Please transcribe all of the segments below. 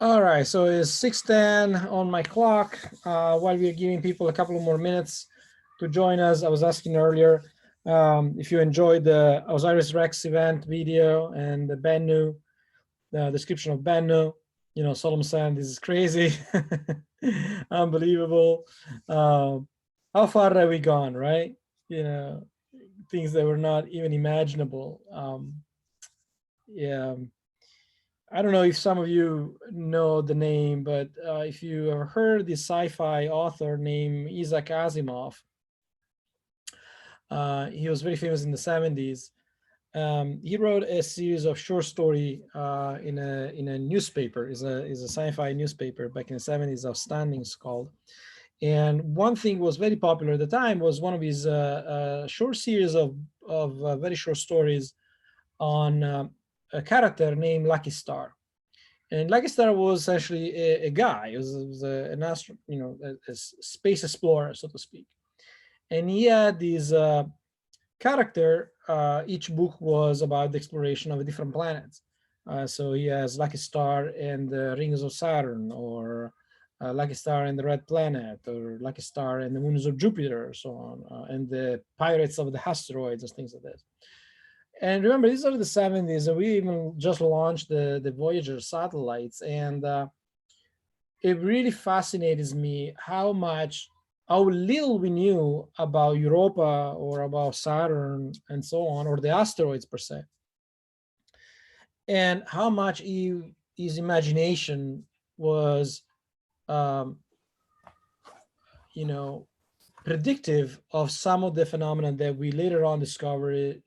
All right, so it's 6:10 on my clock. While we're giving people a couple of more minutes to join us, I was asking earlier if you enjoyed the Osiris Rex event video and the Bennu, the description of Bennu. You know, Solomon saying this is crazy, unbelievable. How far have we gone, right? You know, things that were not even imaginable. Yeah. I don't know if some of you know the name, but if you ever heard the sci-fi author named Isaac Asimov, he was very famous in the 70s. He wrote a series of short story in a newspaper. Is a sci-fi newspaper back in the 70s. Outstanding, it's called. And one thing was very popular at the time was one of his short series of very short stories on a character named Lucky Star. And Lucky Star was actually a guy. It was an astro, a space explorer, so to speak. And he had this character. Each book was about the exploration of a different planet. So he has Lucky Star and the Rings of Saturn, or Lucky Star and the Red Planet, or Lucky Star and the moons of Jupiter, so on, and the pirates of the asteroids and things like that. And remember, these are the 70s, and we even just launched the Voyager satellites. And it really fascinates me how little we knew about Europa or about Saturn and so on, or the asteroids per se, and how much his imagination was, um, predictive of some of the phenomena that we later on discovered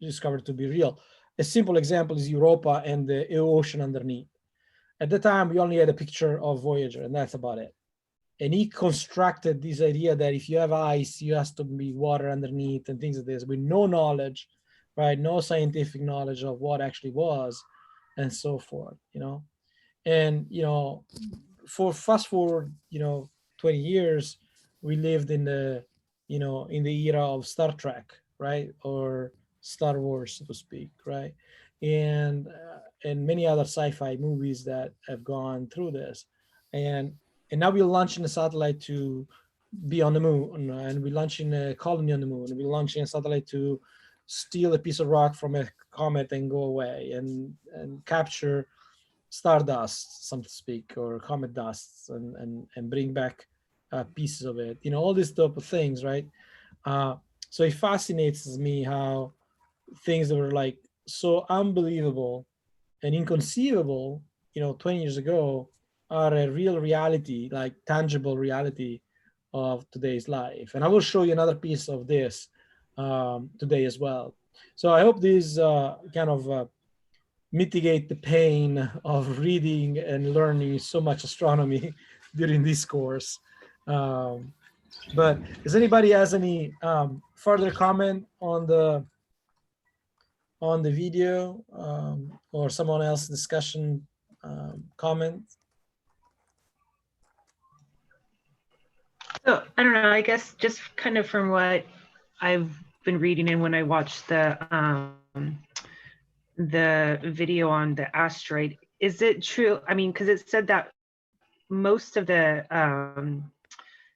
to be real. A simple example is Europa and the ocean underneath. At the time, we only had a picture of Voyager, and that's about it. And he constructed this idea that if you have ice, you has to be water underneath and things like this, with no knowledge, right? No scientific knowledge of what actually was, and so forth. And for fast forward, 20 years, we lived in the era of Star Trek, right, or Star Wars, so to speak, right, and many other sci-fi movies that have gone through this, and now we're launching a satellite to be on the moon, and we're launching a colony on the moon, and we're launching a satellite to steal a piece of rock from a comet and go away and capture stardust, so to speak, or comet dust, and bring back pieces of it. All these type of things, right? So it fascinates me how things that were like so unbelievable and inconceivable, 20 years ago, are a real reality, like tangible reality of today's life. And I will show you another piece of this today as well. So I hope these kind of mitigate the pain of reading and learning so much astronomy during this course. But does anybody has any further comment on the video, or someone else discussion comment? So I don't know, I guess just kind of from what I've been reading and when I watched the video on the asteroid, is it true? I mean, because it said that most of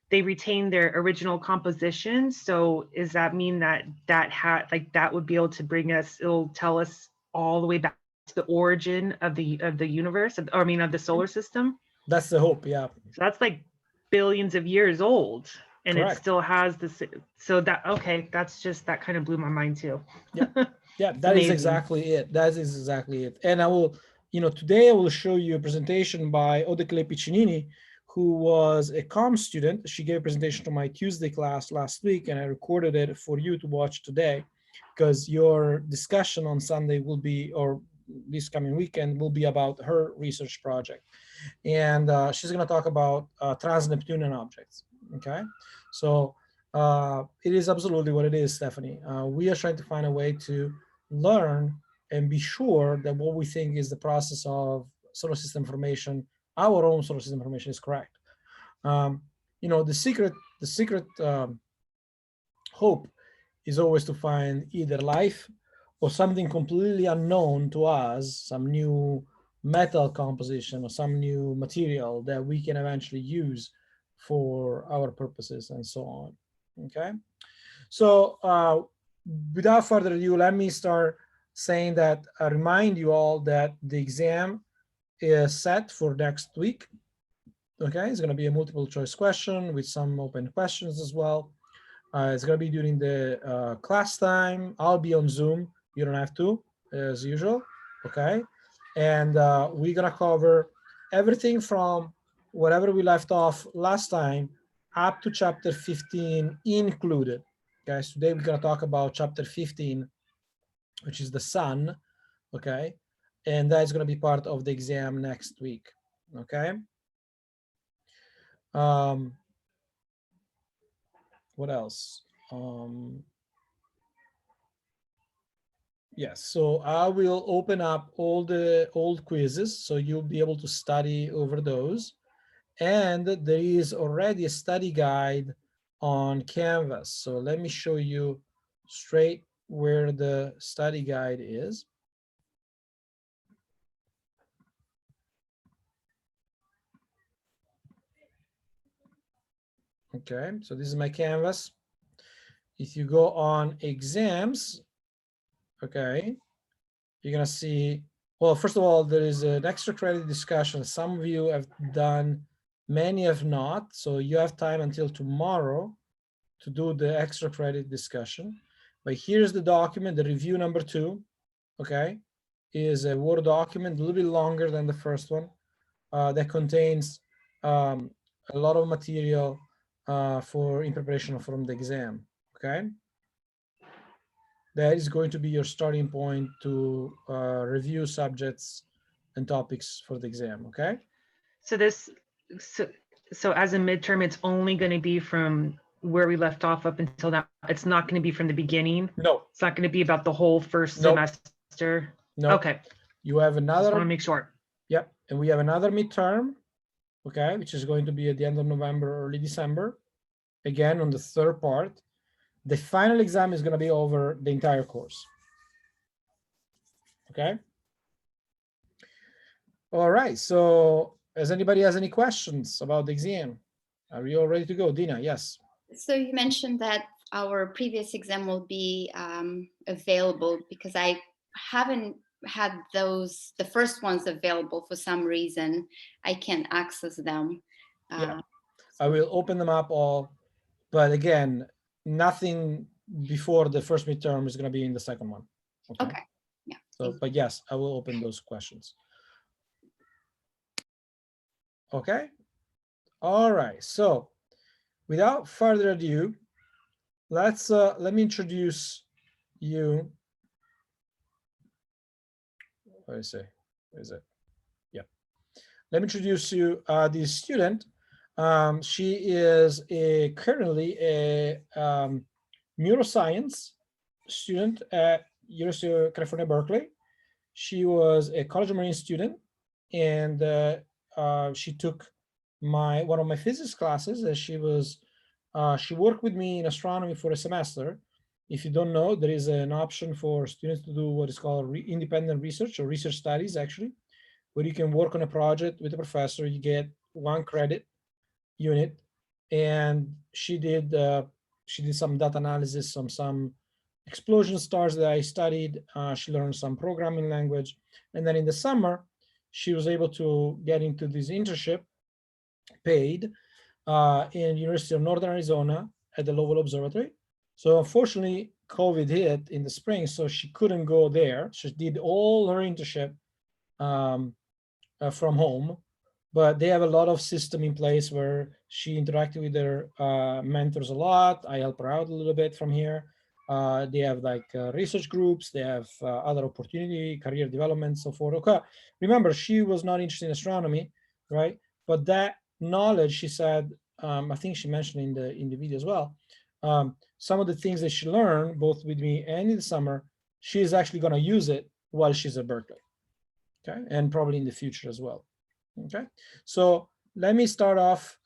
they retain their original composition. So does that mean that that would be able to bring us, it'll tell us all the way back to the origin of the universe, or I mean of the solar system? That's the hope, yeah. So that's like billions of years old, and Correct. It still has this. So that's just, that kind of blew my mind too. Yeah, that is exactly it. That is exactly it. And I will, today I will show you a presentation by Odaiclet Piccinini, who was a comm student. She gave a presentation to my Tuesday class last week, and I recorded it for you to watch today, because your discussion on Sunday will be, or this coming weekend, will be about her research project. And she's going to talk about trans-Neptunian objects. Okay, so it is absolutely what it is, Stephanie. We are trying to find a way to learn and be sure that what we think is the process of solar system formation, our own solar system formation, is correct. The secret hope is always to find either life or something completely unknown to us, some new metal composition or some new material that we can eventually use for our purposes and so on. Okay, so without further ado, let me start saying that I remind you all that the exam is set for next week. Okay, it's going to be a multiple choice question with some open questions as well. It's going to be during the class time. I'll be on Zoom. You don't have to, as usual. Okay, and we're going to cover everything from whatever we left off last time up to chapter 15 included. Guys, today we're going to talk about chapter 15, which is the sun. Okay, and that's going to be part of the exam next week. Okay. What else? Yes, so I will open up all the old quizzes, so you'll be able to study over those. And there is already a study guide on Canvas. So let me show you straight where the study guide is. Okay, so this is my Canvas. If you go on exams, okay, you're gonna see, well, first of all, there is an extra credit discussion. Some of you have done, many have not. So you have time until tomorrow to do the extra credit discussion. But here's the document, the review number 2, okay, is a Word document, a little bit longer than the first one, that contains a lot of material for in preparation from the exam, okay? That is going to be your starting point to review subjects and topics for the exam, okay? So this, so as a midterm, it's only going to be from where we left off up until now. It's not going to be from the beginning. No. It's not going to be about the whole first semester. No. Okay. You have another. Just want to make sure. Yep. And we have another midterm, okay, which is going to be at the end of November, early December. Again, on the third part. The final exam is going to be over the entire course. Okay. All right. So, does anybody has any questions about the exam? Are you all ready to go, Dina? Yes. So you mentioned that our previous exam will be available because I haven't had those, the first ones available for some reason. I can't access them. Yeah, I will open them up all, but again, nothing before the first midterm is going to be in the second one. Okay. Yeah. So, but yes, I will open those questions. Okay. All right. So, without further ado, let's let me introduce you. What is it? Where is it? Yeah. Let me introduce you this student. She is currently a neuroscience student at University of California, Berkeley. She was a College of Marine student, and she took one of my physics classes. As she worked with me in astronomy for a semester. If you don't know, there is an option for students to do what is called independent research or research studies, actually, where you can work on a project with a professor. You get 1 credit unit, and she did some data analysis on some explosion stars that I studied. She learned some programming language, and then in the summer she was able to get into this internship paid in University of Northern Arizona at the Lowell Observatory. So unfortunately COVID hit in the spring, so she couldn't go there. She did all her internship from home, but they have a lot of system in place where she interacted with their mentors a lot. I help her out a little bit from here. They have like research groups, they have other opportunity, career development, so forth. Okay, remember, she was not interested in astronomy, right? But that knowledge, she said, I think she mentioned in the video as well, some of the things that she learned both with me and in the summer, she is actually going to use it while she's at Berkeley, okay, and probably in the future as well. Okay, so let me start off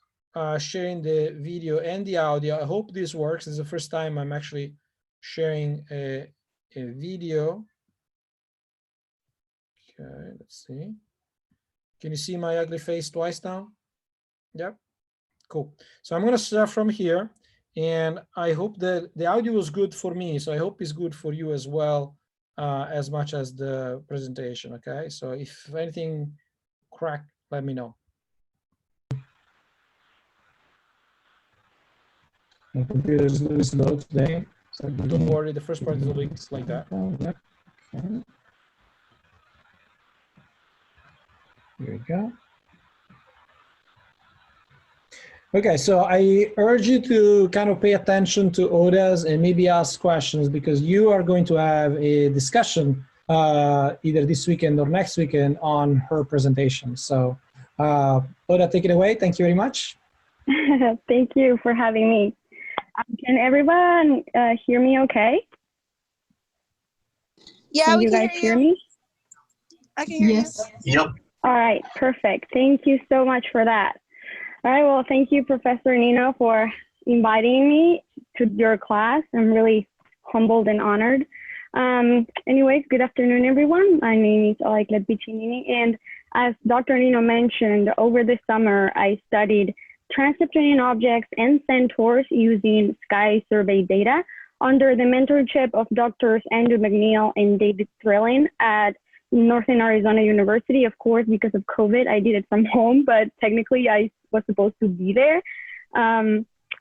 sharing the video and the audio. I hope this works. This is the first time I'm actually sharing a video. Okay, let's see. Can you see my ugly face twice now? Yep. Cool. So I'm going to start from here, and I hope that the audio was good for me. So I hope it's good for you as well, as much as the presentation. Okay. So if anything crack, let me know. My computer is a little slow today. So Don't worry. The first part is always like that. Yep. Okay. Here we go. Okay, so I urge you to kind of pay attention to Oda's and maybe ask questions, because you are going to have a discussion either this weekend or next weekend on her presentation. So Oda, take it away. Thank you very much. Thank you for having me. Can everyone hear me okay? Yeah, can we you can guys hear hear me? I can hear Yes. you. Yep. All right, perfect. Thank you so much for that. All right, well, thank you, Professor Nino, for inviting me to your class. I'm really humbled and honored. Anyways, good afternoon, everyone. My name is Odaiclet Piccinini, and as Dr. Nino mentioned, over the summer, I studied trans-Neptunian objects and centaurs using sky survey data under the mentorship of Drs. Andrew McNeil and David Thrillin at Northern Arizona University. Of course, because of COVID, I did it from home, but technically I was supposed to be there.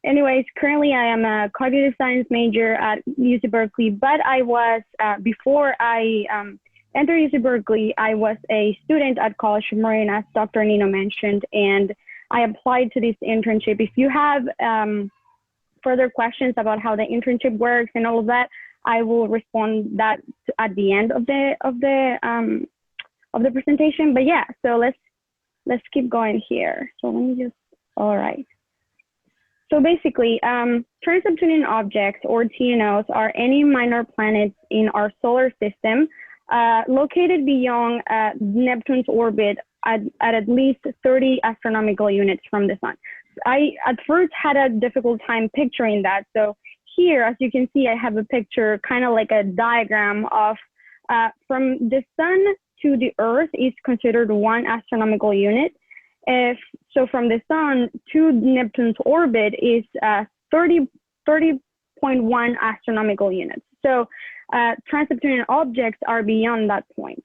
Anyways, currently I am a cognitive science major at UC Berkeley, but I was, before I entered UC Berkeley, I was a student at College of Marin, as Dr. Nino mentioned, and I applied to this internship. If you have further questions about how the internship works and all of that, I will respond that at the end of the presentation. But yeah, so let's keep going here. So let me just, all right. So basically, trans-Neptunian objects, or TNOs, are any minor planets in our solar system located beyond Neptune's orbit at least 30 astronomical units from the sun. I at first had a difficult time picturing that. So here, as you can see, I have a picture, kind of like a diagram of from the sun to the Earth is considered 1 astronomical unit. So from the sun to Neptune's orbit is 30.1 astronomical units. So trans-Neptunian objects are beyond that point.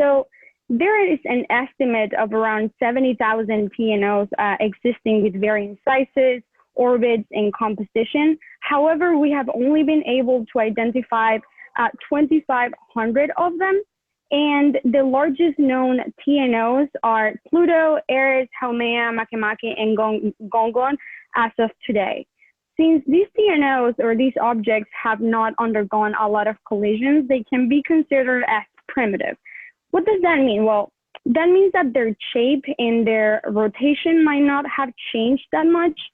So there is an estimate of around 70,000 TNOs existing with varying sizes, orbits, and composition. However, we have only been able to identify 2,500 of them. And the largest known TNOs are Pluto, Eris, Haumea, Makemake, and Gongon as of today. Since these TNOs, or these objects, have not undergone a lot of collisions, they can be considered as primitive. What does that mean? Well, that means that their shape and their rotation might not have changed that much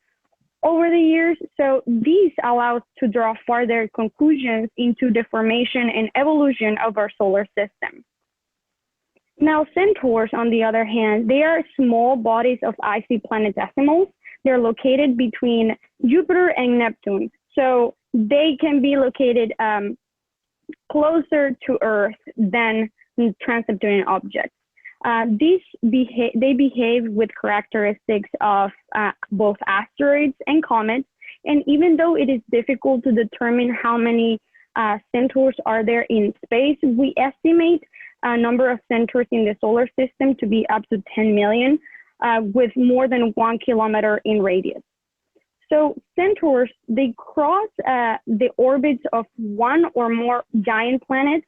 over the years. So these allow us to draw further conclusions into the formation and evolution of our solar system. Now, centaurs, on the other hand, they are small bodies of icy planetesimals. They're located between Jupiter and Neptune. So they can be located closer to Earth than trans-Neptunian objects. They behave with characteristics of both asteroids and comets. And even though it is difficult to determine how many centaurs are there in space, we estimate a number of centaurs in the solar system to be up to 10 million, with more than 1 kilometer in radius. So centaurs, they cross the orbits of one or more giant planets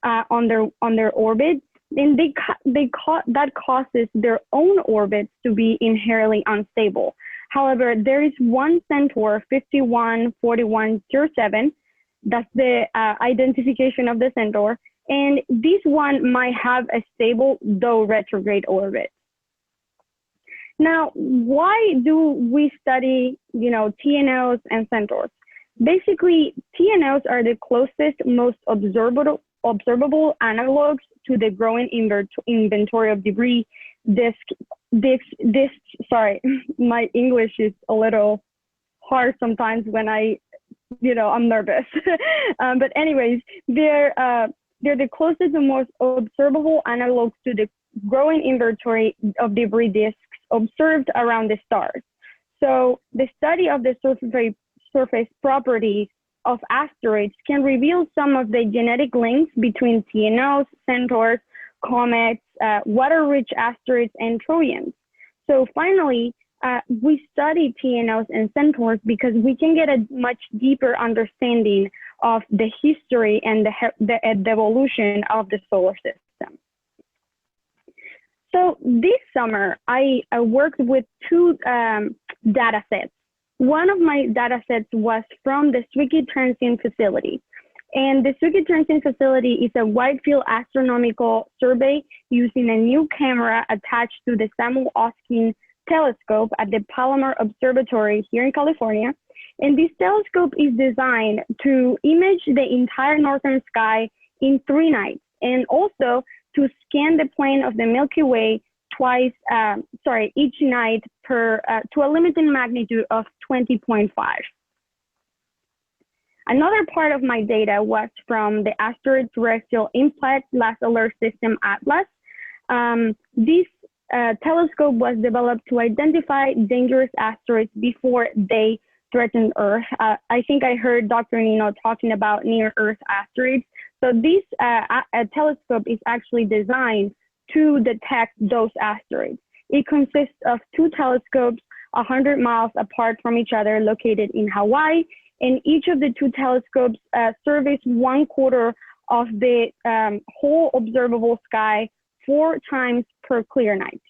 on their orbit, and that causes their own orbits to be inherently unstable. However, there is one centaur, 514107, that's the identification of the centaur, and this one might have a stable, though retrograde orbit. Now, why do we study, TNOs and centaurs? Basically, TNOs are the closest, most observable analogs to the growing inventory of debris. Sorry, my English is a little hard sometimes when I'm nervous. But anyways, they're they're the closest and most observable analogs to the growing inventory of debris disks observed around the stars. So the study of the surface properties of asteroids can reveal some of the genetic links between TNOs, centaurs, comets, water-rich asteroids, and Trojans. So finally, we study TNOs and centaurs because we can get a much deeper understanding of the history and the evolution of the solar system. So this summer, I worked with two data sets. One of my data sets was from the Zwicky Transient Facility. And the Zwicky Transient Facility is a wide field astronomical survey using a new camera attached to the Samuel Oskin telescope at the Palomar Observatory here in California. And this telescope is designed to image the entire northern sky in 3 nights, and also to scan the plane of the Milky Way each night to a limited magnitude of 20.5. Another part of my data was from the Asteroid Terrestrial Impact Last Alert System Atlas. This telescope was developed to identify dangerous asteroids before they threaten Earth. I think I heard Dr. Nino talking about near-Earth asteroids. So this telescope is actually designed to detect those asteroids. It consists of 2 telescopes 100 miles apart from each other located in Hawaii, and each of the 2 telescopes surveys 1/4 of the whole observable sky 4 times per clear night.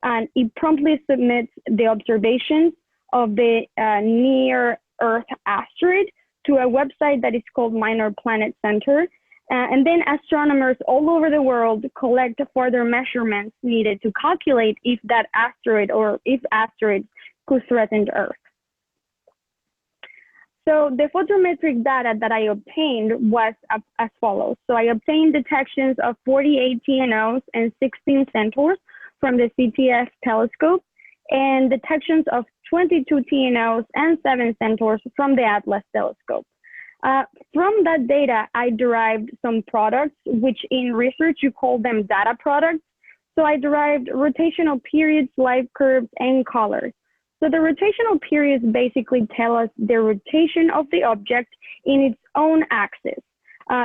And it promptly submits the observations of the near-Earth asteroid to a website that is called Minor Planet Center. And then astronomers all over the world collect further measurements needed to calculate if that asteroid or if asteroids could threaten Earth. So the photometric data that I obtained was as follows. So I obtained detections of 48 TNOs and 16 centaurs from the CTF telescope, and detections of 22 TNOs and 7 centaurs from the Atlas telescope. From that data, I derived some products, which in research you call them data products. So I derived rotational periods, light curves, and colors. So the rotational periods basically tell us the rotation of the object in its own axis.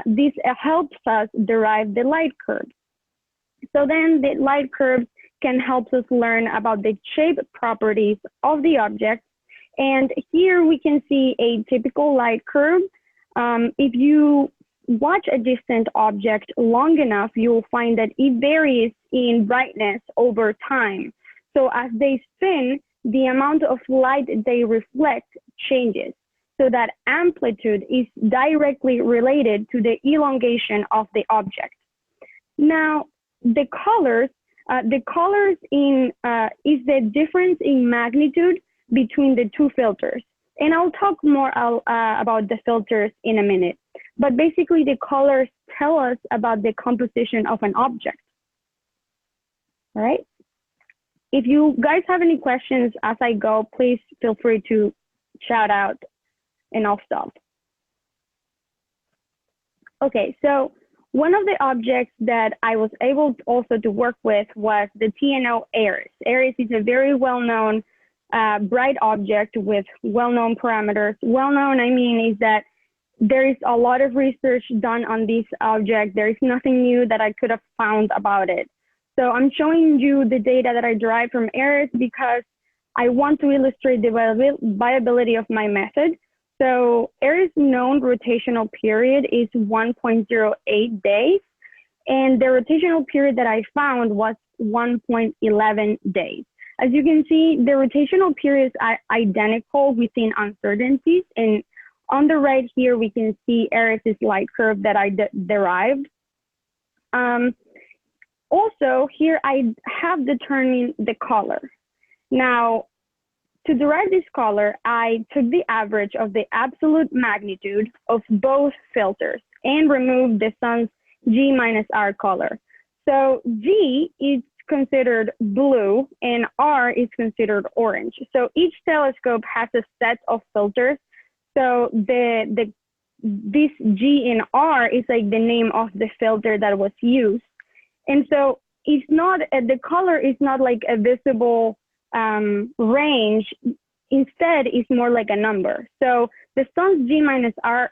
This helps us derive the light curves. So then the light curves can help us learn about the shape properties of the object. And here we can see a typical light curve. If you watch a distant object long enough, you'll find that it varies in brightness over time. So as they spin, the amount of light they reflect changes. So that amplitude is directly related to the elongation of the object. Now, the colors is the difference in magnitude between the 2 filters. And I'll talk more about the filters in a minute. But basically, the colors tell us about the composition of an object. All right? If you guys have any questions as I go, please feel free to shout out and I'll stop. Okay, so one of the objects that I was able also to work with was the TNO Eris. Eris is a very well-known bright object with well-known parameters. Well-known, I mean, is that there is a lot of research done on this object. There is nothing new that I could have found about it. So I'm showing you the data that I derived from Eris because I want to illustrate the viability of my method. So Eris' known rotational period is 1.08 days, and the rotational period that I found was 1.11 days. As you can see, the rotational periods are identical within uncertainties, and on the right here, we can see Eris' light curve that I derived. Also, here I have determined the color. Now, to derive this color, I took the average of the absolute magnitude of both filters and removed the sun's G minus R color. So G is considered blue and R is considered orange. So each telescope has a set of filters. So the this G and R is like the name of the filter that was used. And so it's not, the color is not like a visible range. Instead, it's more like a number. So the sun's G minus R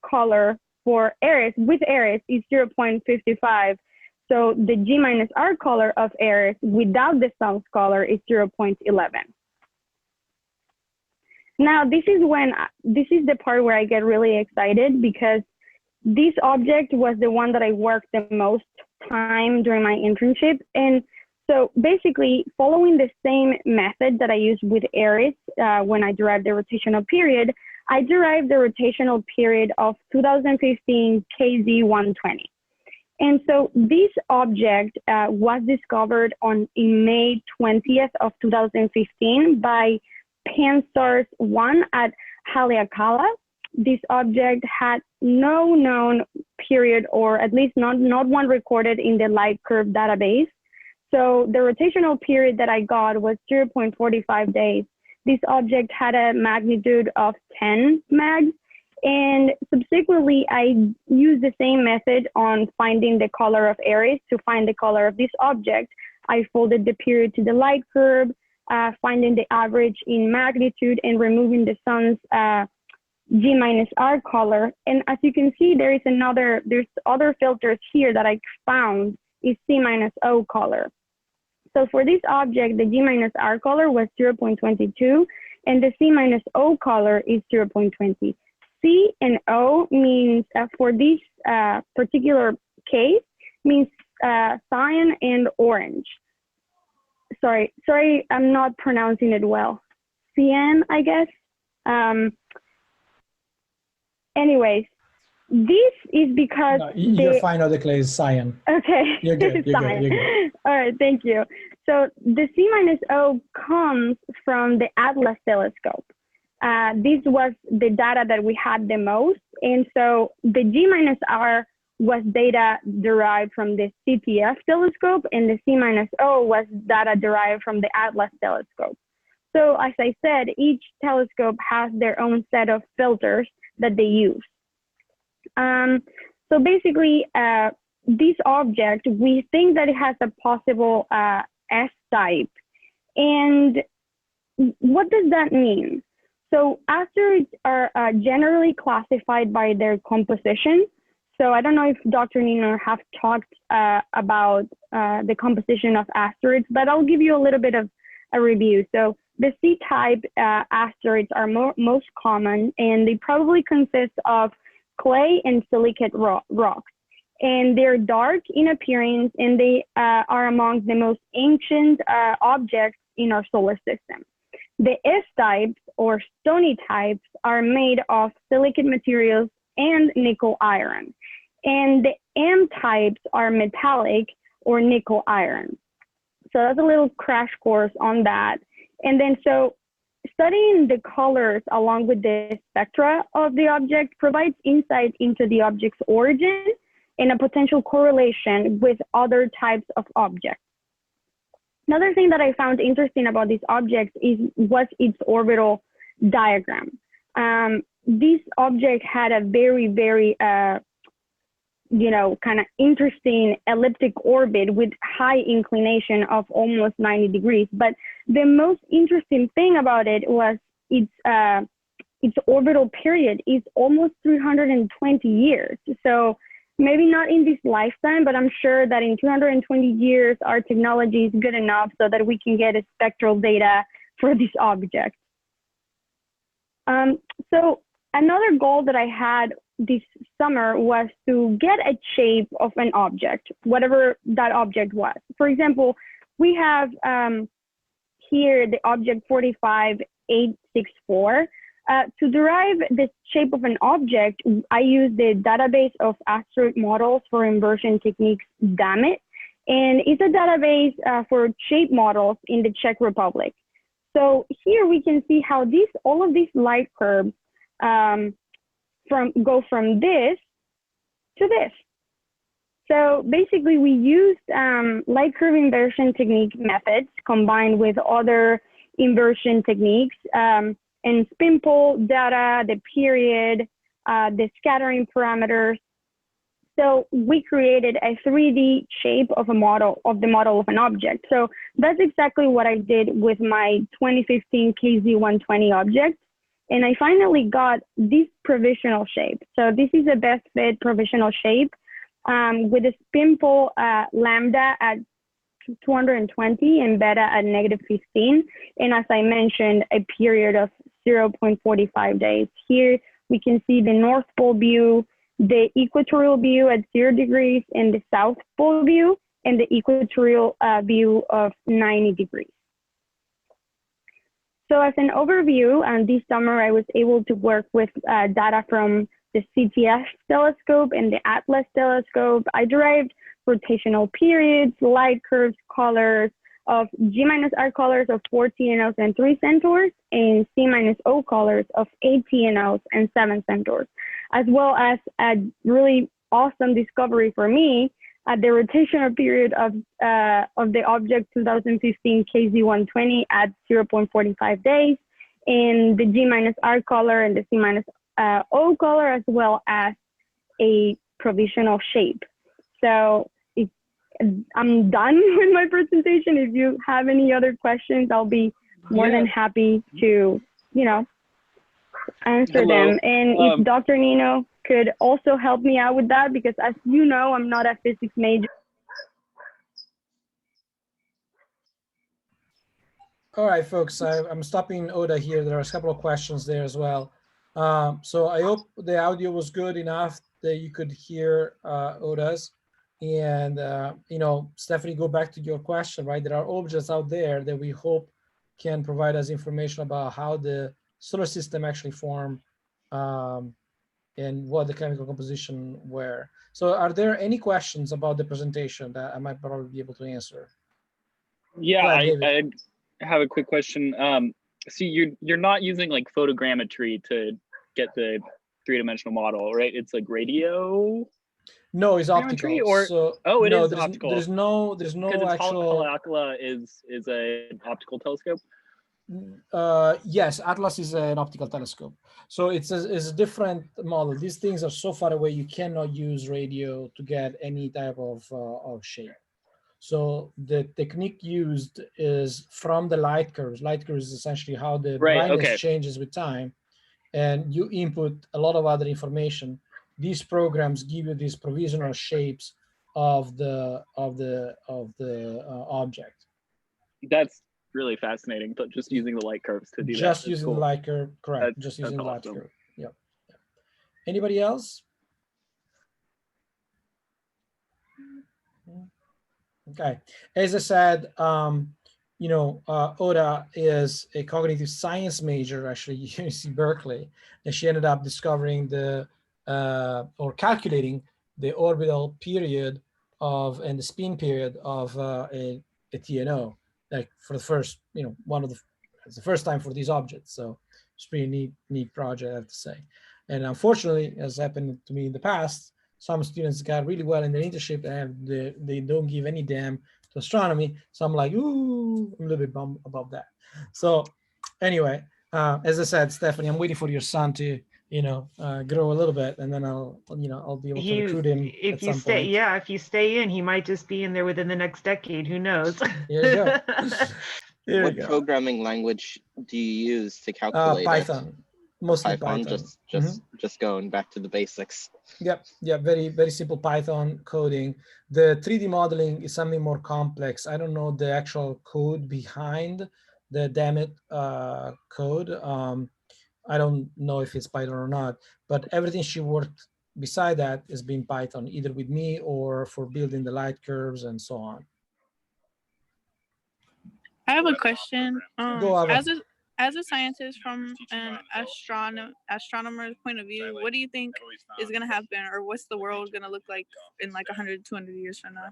color for Eris, with Eris, is 0.55. So the G minus R color of Eris without the sun's color is 0.11. Now, this is the part where I get really excited, because this object was the one that I worked the most time during my internship. And so basically, following the same method that I used with Eris when I derived the rotational period, I derived the rotational period of 2015 KZ120. And so this object was discovered in May 20th of 2015 by Pansars 1 at Haleakala. This object had no known period, or at least not one recorded in the light curve database. So the rotational period that I got was 0.45 days. This object had a magnitude of 10 mags. And subsequently, I used the same method on finding the color of Eris to find the color of this object. I folded the period to the light curve, finding the average in magnitude and removing the sun's G minus R color. And as you can see, there's other filters here that I found is C minus O color. So for this object, the G minus R color was 0.22, and the C minus O color is 0.20. C and O means, for this particular case, means cyan and orange. Sorry, I'm not pronouncing it well. Cyan, I guess. Anyways, this is because you're fine. Odaiclet is cyan. Okay. You're good. You're good. All right, thank you. So the C minus O comes from the Atlas telescope. This was the data that we had the most. And so the G minus R was data derived from the CTF telescope, and the C minus O was data derived from the Atlas telescope. So as I said, each telescope has their own set of filters that they use. So basically, this object, we think that it has a possible S-type. And what does that mean? So asteroids are generally classified by their composition. So I don't know if Dr. Nino have talked about the composition of asteroids, but I'll give you a little bit of a review. So the C-type asteroids are most common, and they probably consist of clay and silicate rocks. And they're dark in appearance, and they are among the most ancient objects in our solar system. The S-types, or stony types, are made of silicate materials and nickel iron. And the M-types are metallic, or nickel iron. So that's a little crash course on that. And then so studying the colors along with the spectra of the object provides insight into the object's origin and a potential correlation with other types of objects. Another thing that I found interesting about this object was its orbital diagram. This object had a very, very, kind of interesting elliptic orbit with high inclination of almost 90 degrees. But the most interesting thing about it was its orbital period is almost 320 years. So maybe not in this lifetime, but I'm sure that in 220 years, our technology is good enough so that we can get a spectral data for this object. So another goal that I had this summer was to get a shape of an object, whatever that object was. For example, we have here the object 45864. To derive the shape of an object, I use the database of asteroid models for inversion techniques, DAMIT, and it's a database for shape models in the Czech Republic. So here we can see how all of these light curves go from this to this. So basically we used light curve inversion technique methods combined with other inversion techniques and spin pole data, the period, the scattering parameters. So we created a 3D shape of a model, of the model of an object. So that's exactly what I did with my 2015 KZ120 object. And I finally got this provisional shape. So this is a best fit provisional shape with a spin pole lambda at 220 and beta at -15. And as I mentioned, a period of 0.45 days. Here we can see the North Pole view, the equatorial view at 0 degrees, and the South Pole view, and the equatorial view of 90 degrees. So as an overview, this summer I was able to work with data from the CTF telescope and the Atlas telescope. I derived rotational periods, light curves, colors of G-R colors of 4 TNOs and 3 Centaurs, and C-O colors of 8 TNOs and 7 Centaurs, as well as a really awesome discovery for me, the rotational period of the object 2015 KZ120 at 0.45 days, and the G-R color and the C-O color, as well as a provisional shape. So I'm done with my presentation. If you have any other questions, I'll be more than happy to, answer them. And if Dr. Nino could also help me out with that, because as you know, I'm not a physics major. All right, folks, I'm stopping Oda here. There are a couple of questions there as well. So I hope the audio was good enough that you could hear Oda's. And, Stephanie, go back to your question, right? There are objects out there that we hope can provide us information about how the solar system actually formed and what the chemical composition were. So are there any questions about the presentation that I might probably be able to answer? Yeah, I have a quick question. See, you're not using like photogrammetry to get the three-dimensional model, right? It's like radio. No, it's optical. Or, so it no, is optical. There's no actual. Haleakala is an optical telescope. Yes, Atlas is an optical telescope. So it's a different model. These things are so far away you cannot use radio to get any type of shape. So the technique used is from the light curves. Light curves is essentially how the brightness changes with time, and you input a lot of other information. These programs give you these provisional shapes of the object. That's really fascinating. But just using the light curves to do that. Just using the light curve, correct? Just using the light curve. Yeah. Anybody else? Okay. As I said, Oda is a cognitive science major, actually, at UC Berkeley, and she ended up discovering or calculating the orbital period and the spin period of a TNO, like for the first, it's the first time for these objects. So it's pretty neat project, I have to say. And unfortunately, as happened to me in the past, some students got really well in their internship and they don't give any damn to astronomy. So I'm like, ooh, I'm a little bit bummed about that. So anyway, as I said, Stephanie, I'm waiting for your son to, grow a little bit, and then I'll be able to recruit him at some point. Yeah, if you stay in, he might just be in there within the next decade. Who knows? There you go. What programming language do you use to calculate Python. Mostly Python. Just going back to the basics. Yep. Very, very simple Python coding. The 3D modeling is something more complex. I don't know the actual code behind the dammit code. I don't know if it's Python or not, but everything she worked beside that has been Python, either with me or for building the light curves and so on. I have a question. Go ahead. As a scientist, from an astronomer's point of view, what do you think is going to happen, or what's the world going to look like in like 100, 200 years from now?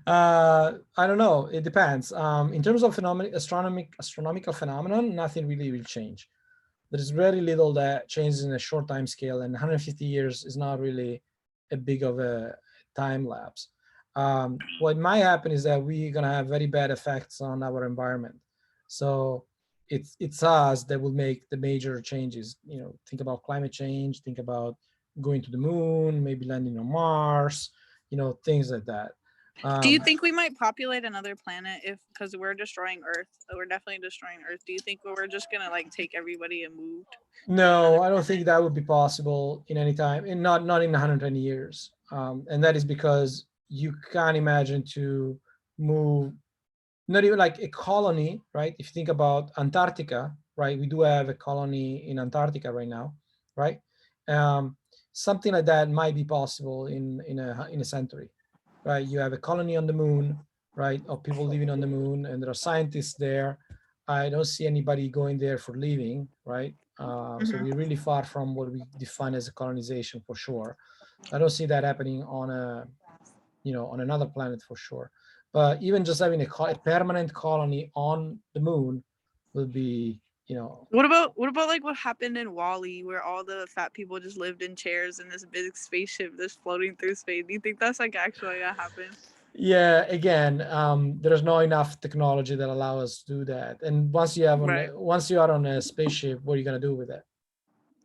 I don't know. It depends. In terms of astronomical phenomenon, nothing really will change. There's very little that changes in a short time scale, and 150 years is not really a big of a time lapse. What might happen is that we're going to have very bad effects on our environment. So it's us that will make the major changes. You know, think about climate change, think about going to the moon, maybe landing on Mars, you know, things like that. Do you think we might populate another planet because we're destroying Earth? We're definitely destroying Earth. Do you think we're just gonna like take everybody and move? No, I don't think that would be possible in any time, and not in 120 years. And that is because you can't imagine to move, not even like a colony, right? If you think about Antarctica, right? We do have a colony in Antarctica right now, right? Something like that might be possible in a century, right? You have a colony on the moon, right? Of people living on the moon, and there are scientists there. I don't see anybody going there for living, right? So we're really far from what we define as a colonization for sure. I don't see that happening on on another planet for sure. But even just having a permanent colony on the moon will be, What about like what happened in Wall-E, where all the fat people just lived in chairs in this big spaceship just floating through space? Do you think that's like actually gonna happen? Yeah, again, there's not enough technology that allow us to do that. And once you are on a spaceship, what are you gonna do with it?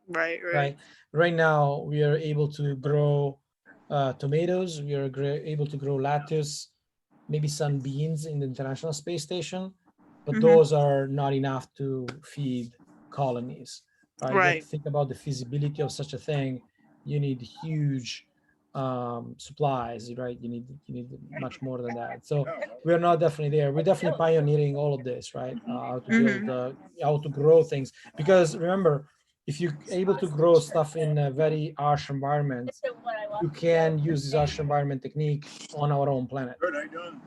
Right. Right now, we are able to grow tomatoes. We are able to grow lettuce, maybe some beans in the International Space Station, but those are not enough to feed colonies. Right? You have to think about the feasibility of such a thing. You need huge supplies, right? You need much more than that. So we're not definitely there. We're definitely pioneering all of this, right? How to build, how to grow things. Because remember, if you're able to grow stuff in a very harsh environment, you can use this harsh environment technique on our own planet.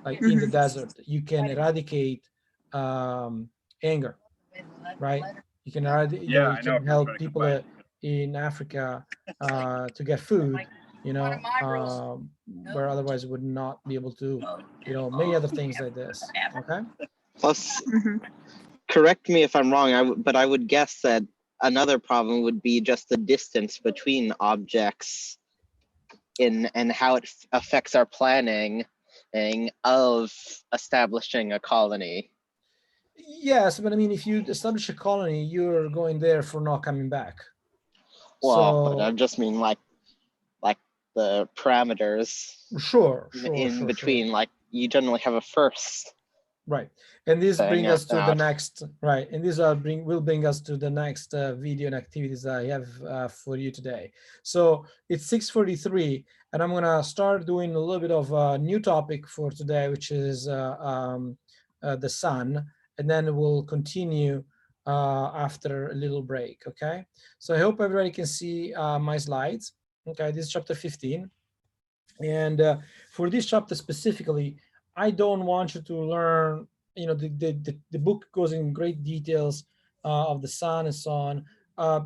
Like in the desert, you can eradicate anger, right? You can you can help people in Africa to get food, where otherwise would not be able to, many other things like this. Okay. Plus, correct me if I'm wrong, but I would guess that another problem would be just the distance between objects and how it affects our planning of establishing a colony. Yes, but I mean, if you establish a colony, you're going there for not coming back. Well, but I just mean like the parameters. Sure. Between, like you generally have a first. Right, and this brings us to the next. Right, and these will bring us to the next video and activities I have for you today. So it's 6:43, and I'm gonna start doing a little bit of a new topic for today, which is the sun, and then we'll continue after a little break. Okay, so I hope everybody can see my slides. Okay, this is chapter 15, and for this chapter specifically, I don't want you to learn, the book goes in great details of the sun and so on.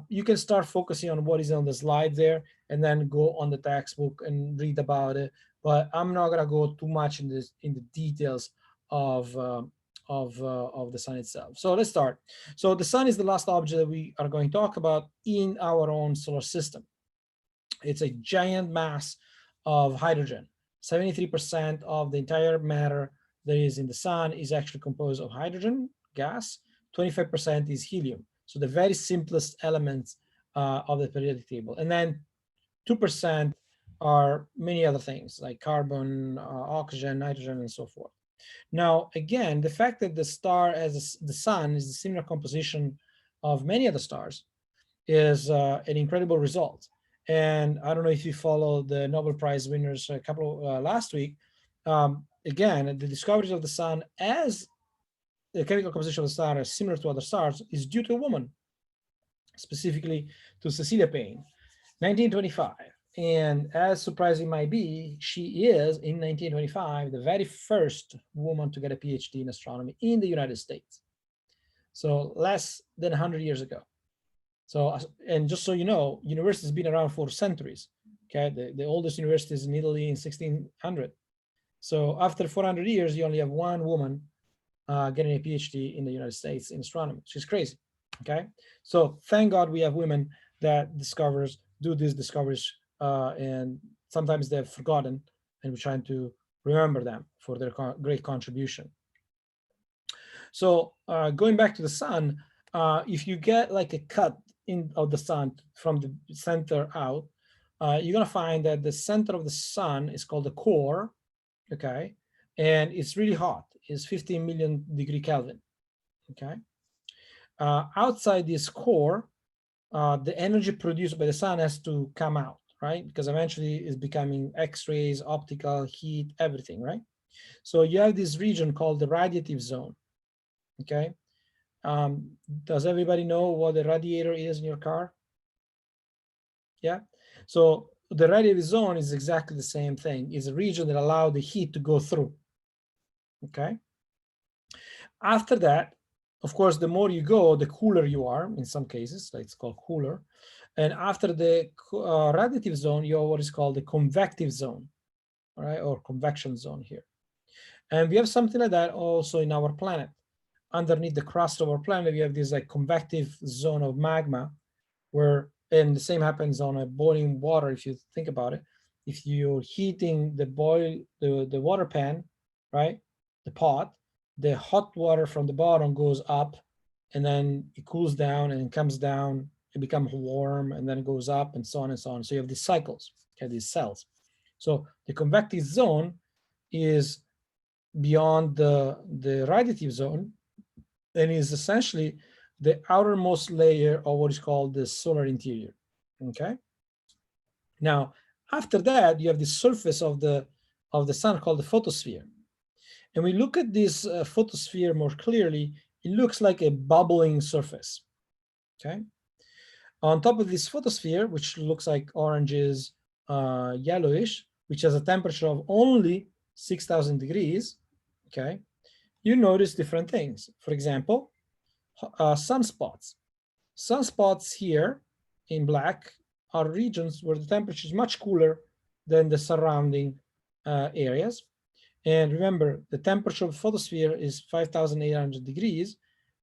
You can start focusing on what is on the slide there and then go on the textbook and read about it. But I'm not gonna go too much in the details of the sun itself. So let's start. So the sun is the last object that we are going to talk about in our own solar system. It's a giant mass of hydrogen. 73% of the entire matter that is in the sun is actually composed of hydrogen gas. 25% is helium. So the very simplest elements of the periodic table. And then 2% are many other things like carbon, oxygen, nitrogen, and so forth. Now, again, the fact that the star the sun is a similar composition of many other stars is an incredible result. And I don't know if you follow the Nobel Prize winners a couple last week. Again, the discoveries of the sun as the chemical composition of the star is similar to other stars is due to a woman, specifically to Cecilia Payne, 1925. And as surprising might be, she is in 1925 the very first woman to get a PhD in astronomy in the United States. So less than 100 years ago. So, and just so you know, university has been around for centuries. Okay, the oldest university is in Italy in 1600. So after 400 years, you only have one woman getting a PhD in the United States in astronomy. She's crazy. Okay, so thank God we have women that do these discoveries, and sometimes they're forgotten, and we're trying to remember them for their great contribution. So going back to the sun, if you get like a cut of the sun from the center out, you're gonna find that the center of the sun is called the core, okay? And it's really hot, it's 15 million degree Kelvin, okay? Outside this core, the energy produced by the sun has to come out, right? Because eventually it's becoming X-rays, optical, heat, everything, right? So you have this region called the radiative zone, okay? Does everybody know what the radiator is in your car? Yeah, so the radiative zone is exactly the same thing. It's a region that allows the heat to go through, okay? After that, of course, the more you go, the cooler you are in some cases, like it's called cooler. And after the radiative zone, you have what is called the convective zone, all right, or convection zone here. And we have something like that also in our planet. Underneath the crust of our planet, we have this like convective zone of magma where, and the same happens on a boiling water. If you think about it, if you're heating the water pan, right, the pot, the hot water from the bottom goes up and then it cools down and it comes down, it becomes warm and then it goes up and so on and so on. So you have these cycles, okay, these cells. So the convective zone is beyond the radiative zone and is essentially the outermost layer of what is called the solar interior, okay? Now, after that, you have the surface of the sun called the photosphere. And we look at this photosphere more clearly, it looks like a bubbling surface, okay? On top of this photosphere, which looks like oranges, yellowish, which has a temperature of only 6,000 degrees, okay? You notice different things. For example, sunspots. Sunspots here in black are regions where the temperature is much cooler than the surrounding areas. And remember, the temperature of the photosphere is 5,800 degrees.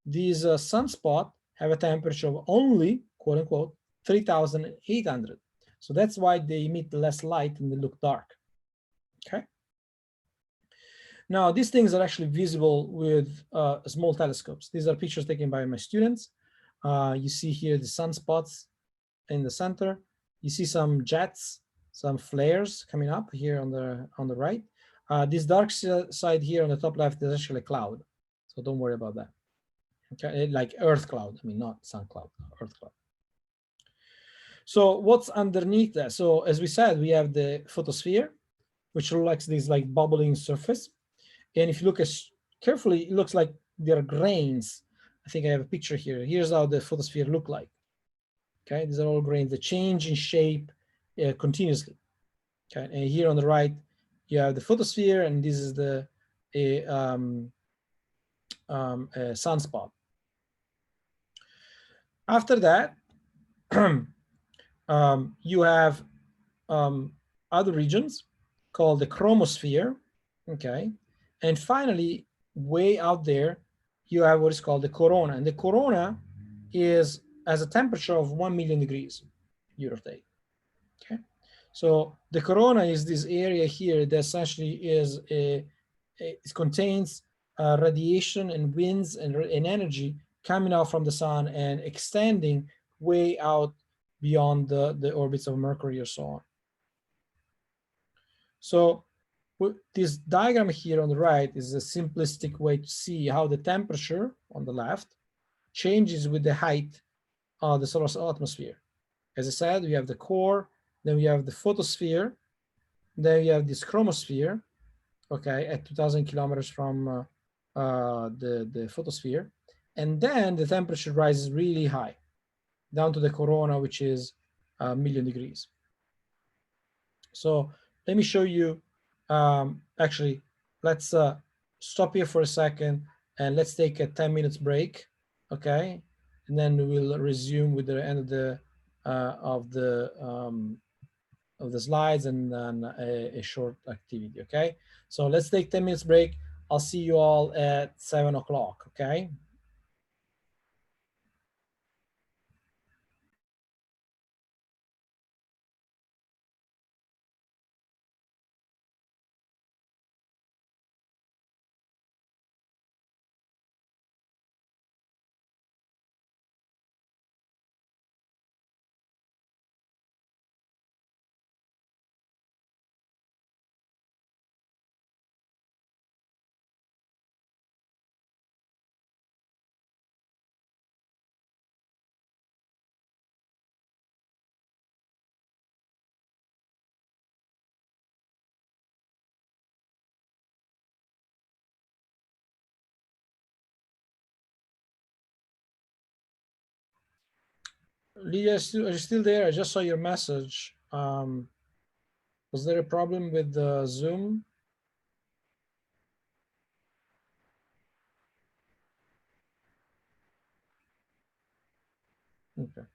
These sunspots have a temperature of only, quote unquote, 3,800. So that's why they emit less light and they look dark, okay? Now, these things are actually visible with small telescopes. These are pictures taken by my students. You see here the sunspots in the center. You see some jets, some flares coming up here on the right. This dark side here on the top left is actually a cloud. So don't worry about that. Okay, like Earth cloud. I mean, not sun cloud, Earth cloud. So what's underneath that? So as we said, we have the photosphere, which looks like this like bubbling surface. And if you look carefully, it looks like there are grains. I think I have a picture here. Here's how the photosphere look like. Okay, these are all grains. They change in shape continuously. Okay, and here on the right, you have the photosphere, and this is the sunspot. After that, you have other regions called the chromosphere. Okay, and finally, way out there, you have what is called the corona, and the corona is as a temperature of 1 million degrees, year of day. Okay, so the corona is this area here that essentially is it contains radiation and winds and energy coming out from the sun and extending way out beyond the orbits of Mercury or so on. So this diagram here on the right is a simplistic way to see how the temperature on the left changes with the height of the solar atmosphere. As I said, we have the core, then we have the photosphere, then we have this chromosphere, okay, at 2,000 kilometers from the photosphere. And then the temperature rises really high, down to the corona, which is 1 million degrees. So let me show you, actually, let's stop here for a second and let's take a 10 minutes break, okay? And then we'll resume with the end of the slides and then a short activity, okay? So let's take 10 minutes break. I'll see you all at 7 o'clock, okay? Lydia, are you still there? I just saw your message. Was there a problem with the Zoom? Okay.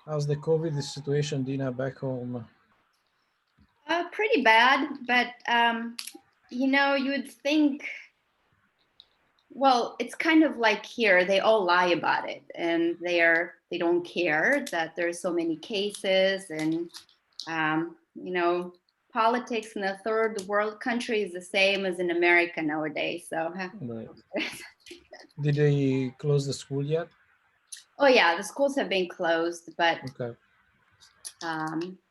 How's the COVID situation, Dina, back home? Pretty bad, but you know, you would think, well, it's kind of like here, they all lie about it, and they don't care that there's so many cases, and you know, politics in a third world country is the same as in America nowadays. So Right. Did they close the school yet? oh yeah, the schools have been closed, but okay.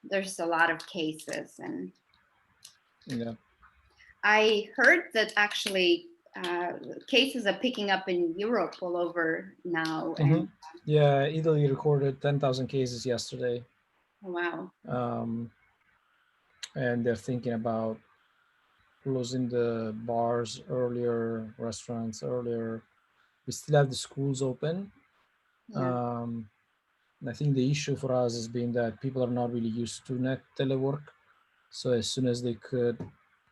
There's a lot of cases, and Yeah. I heard that actually cases are picking up in Europe all over now. Mm-hmm. And yeah, Italy recorded 10,000 cases yesterday. wow. And they're thinking about closing the bars earlier, restaurants earlier. We still have the schools open. Yeah. I think the issue for us has been that people are not really used to net telework. So as soon as they could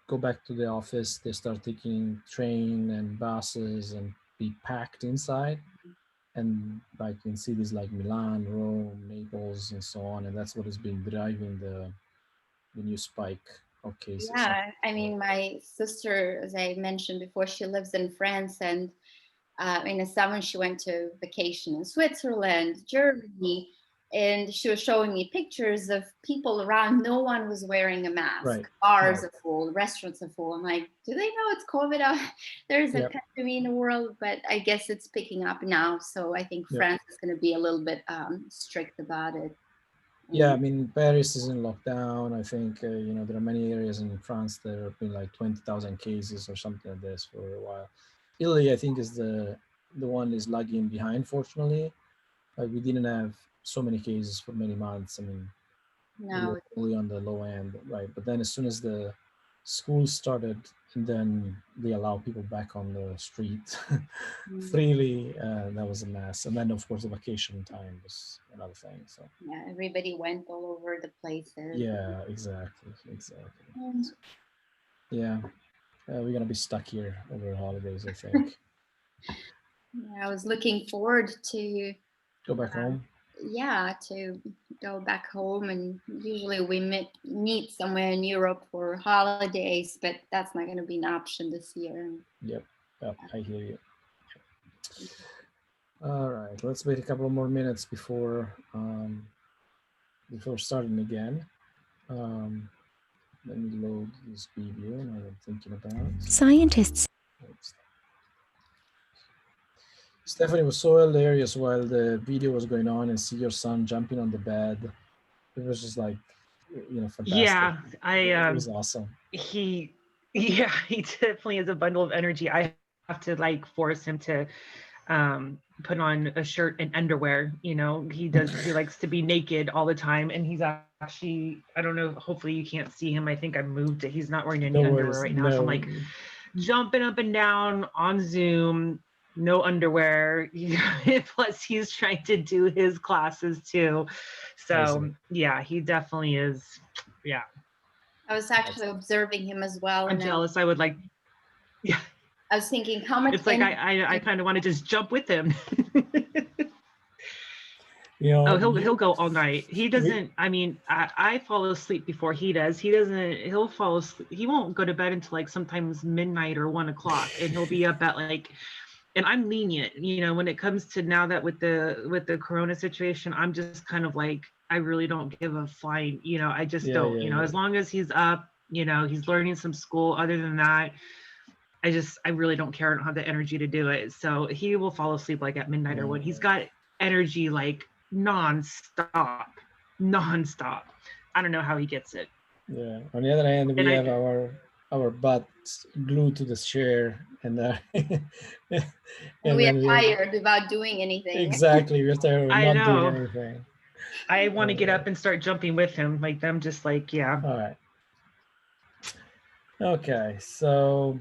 go back to the office, they start taking train and buses and be packed inside. And like in cities like Milan, Rome, Naples, and so on. And that's what has been driving the new spike of cases. Yeah, I mean, my sister, as I mentioned before, she lives in France, and in the summer she went to vacation in Switzerland, Germany, and she was showing me pictures of people around. No one was wearing a mask. Right. Bars are full, restaurants are full. I'm like, do they know it's COVID out? There's a pandemic in the world, but I guess it's picking up now. So I think France is going to be a little bit strict about it. Yeah, I mean, Paris is in lockdown. I think, you know, there are many areas in France that have been like 20,000 cases or something like this for a while. Italy, I think, is the one is lagging behind, fortunately. Like, we didn't have so many cases for many months. I mean, we were only on the low end, right? But then as soon as the schools started, and then they allow people back on the street freely, that was a mess. And then, of course, the vacation time was another thing. So yeah, everybody went all over the places. Yeah, exactly. Yeah, we're gonna be stuck here over the holidays, I think. Yeah, I was looking forward to Go back home. Yeah, to go back home, and usually we meet somewhere in Europe for holidays, but that's not going to be an option this year. Yep, I hear you. All right, let's wait a couple more minutes before starting again. Let me load this video and I'm thinking about. Scientists. Stephanie was so hilarious while the video was going on, and see your son jumping on the bed. It was just like, you know, fantastic. Yeah, it was awesome. He definitely is a bundle of energy. I have to like force him to put on a shirt and underwear. You know, he likes to be naked all the time, and he's actually, I don't know, hopefully you can't see him. I think I moved it. He's not wearing any underwear right now. So I'm like jumping up and down on Zoom, no underwear. Plus he's trying to do his classes too. So yeah, he definitely is. Yeah. I was actually observing him as well. I'm jealous. I would like, yeah. I was thinking how much. It's like I kind of want to just jump with him. You know, he'll go all night. He doesn't. I mean, I fall asleep before he does. He doesn't. He'll fall asleep. He won't go to bed until like sometimes midnight or 1 o'clock, and he'll be up at like. And I'm lenient, you know, when it comes to now that with the Corona situation, I'm just kind of like, I really don't give a flying, you know, I just don't, you know, as long as he's up, you know, he's learning some school. Other than that, I really don't care. I don't have the energy to do it. So he will fall asleep like at midnight or when he's got energy like nonstop. I don't know how he gets it. Yeah. On the other hand, we have our butts glued to the chair, and we are tired about doing anything. Exactly, we're tired of not doing anything. I want to get up and start jumping with him, like them, just like yeah. All right. Okay, so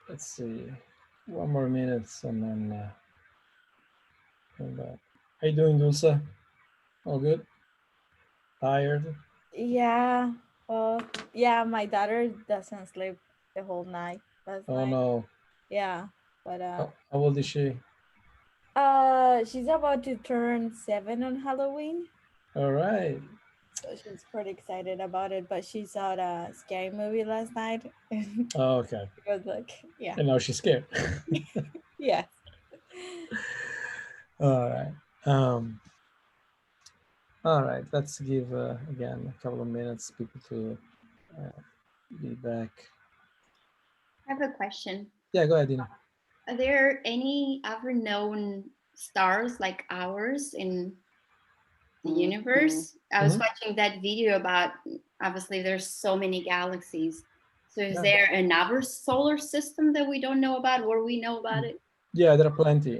let's see, 1 more minute, and then come back. How you doing, Dulce? All good? Tired? Yeah. Well, yeah, my daughter doesn't sleep the whole night last night. No. Yeah, but how old is she? She's about to turn 7 on Halloween. All right. So she's pretty excited about it, but she saw a scary movie last night. Oh, okay. It was like, yeah. And now she's scared. Yes. All right. All right. Let's give again a couple of minutes people to be back. I have a question. Yeah, go ahead, Dina. Are there any other known stars like ours in the universe? I was watching that video about, obviously there's so many galaxies. So is there another solar system that we don't know about, or we know about it? Yeah, there are plenty.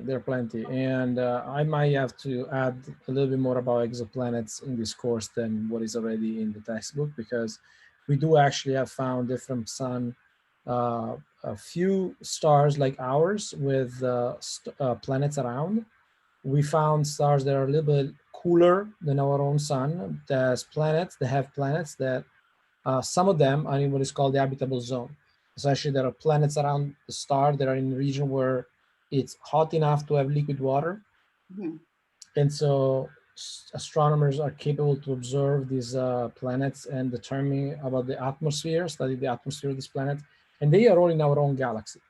And I might have to add a little bit more about exoplanets in this course than what is already in the textbook, because we do actually have found different sun, a few stars like ours with planets around. We found stars that are a little bit cooler than our own sun. There's planets that have planets that some of them are in what is called the habitable zone. Essentially, there are planets around the star that are in a region where it's hot enough to have liquid water. And so astronomers are capable to observe these planets and determine about the atmosphere, study the atmosphere of this planet, and they are all in our own galaxy.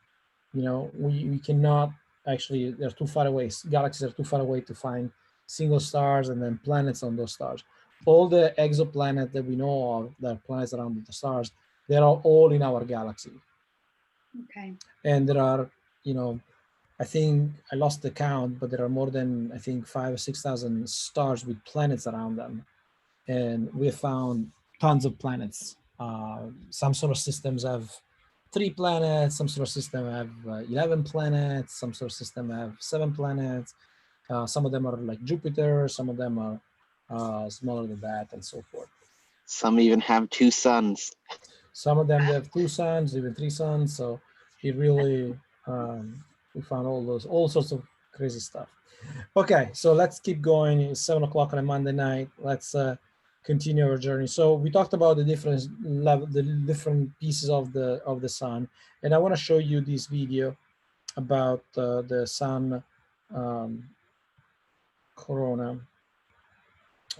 You know, we cannot actually, they're too far away. Galaxies are too far away to find single stars and then planets on those stars. All the exoplanets that we know of, that are planets around the stars, they are all in our galaxy. Okay. And there are, you know, I think I lost the count, but there are more than, I think, 5,000 or 6,000 stars with planets around them. And we have found tons of planets. Some solar systems have 3 planets, some solar system have 11 planets, some solar system have 7 planets. Some of them are like Jupiter, some of them are smaller than that, and so forth. Some even have 2 suns. Some of them, they have 2 suns, even 3 suns. So it really, we found all sorts of crazy stuff. Okay, so let's keep going. It's 7 o'clock on a Monday night. Let's continue our journey. So we talked about the different level, the different pieces of the sun, and I want to show you this video about the sun corona.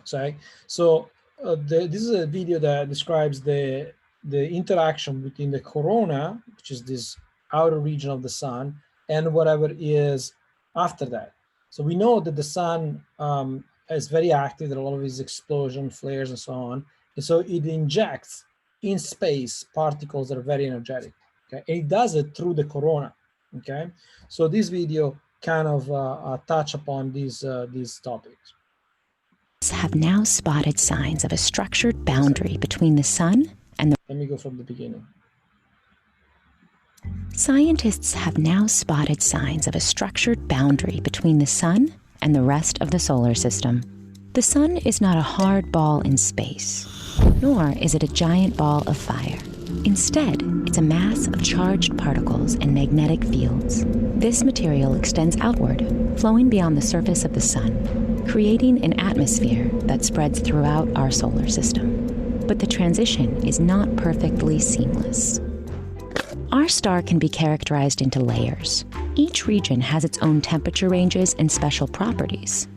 Okay, so this is a video that describes the interaction between the corona, which is this outer region of the sun, and whatever is after that. So we know that the sun is very active. There are a lot of these explosion flares and so on, and so it injects in space particles that are very energetic. Okay, and it does it through the corona. Okay, so this video kind of touch upon these topics. Have now spotted signs of a structured boundary between the sun and the... Let me go from the beginning. Scientists have now spotted signs of a structured boundary between the sun and the rest of the solar system. The sun is not a hard ball in space, nor is it a giant ball of fire. Instead, it's a mass of charged particles and magnetic fields. This material extends outward, flowing beyond the surface of the sun, creating an atmosphere that spreads throughout our solar system. But the transition is not perfectly seamless. Our star can be characterized into layers. Each region has its own temperature ranges and special properties.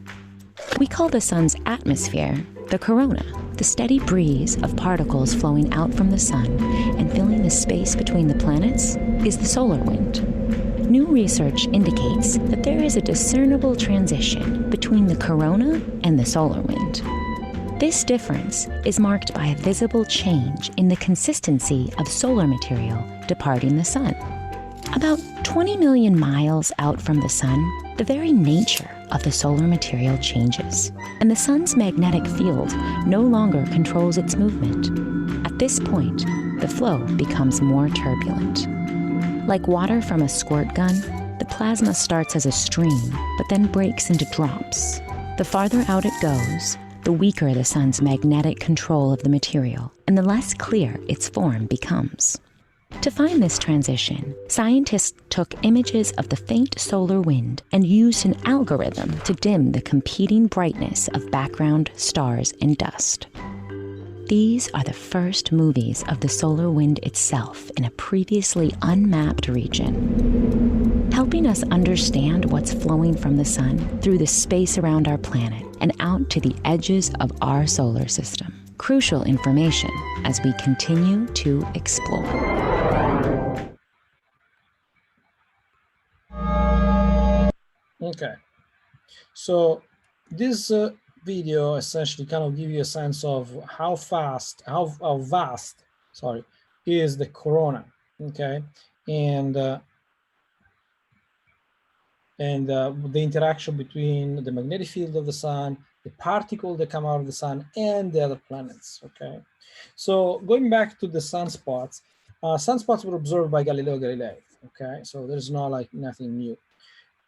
We call the sun's atmosphere the corona. The steady breeze of particles flowing out from the sun and filling the space between the planets is the solar wind. New research indicates that there is a discernible transition between the corona and the solar wind. This difference is marked by a visible change in the consistency of solar material departing the sun. About 20 million miles out from the sun, the very nature of the solar material changes, and the sun's magnetic field no longer controls its movement. At this point, the flow becomes more turbulent. Like water from a squirt gun, the plasma starts as a stream, but then breaks into drops. The farther out it goes, the weaker the sun's magnetic control of the material, and the less clear its form becomes. To find this transition, scientists took images of the faint solar wind and used an algorithm to dim the competing brightness of background stars and dust. These are the first movies of the solar wind itself in a previously unmapped region, helping us understand what's flowing from the sun through the space around our planet and out to the edges of our solar system. Crucial information as we continue to explore. Okay, so this video essentially kind of give you a sense of how vast is the corona. Okay, and the interaction between the magnetic field of the sun, the particles that come out of the sun, and the other planets. Okay, so going back to the sunspots, sunspots were observed by Galileo Galilei. Okay, so there's not like nothing new.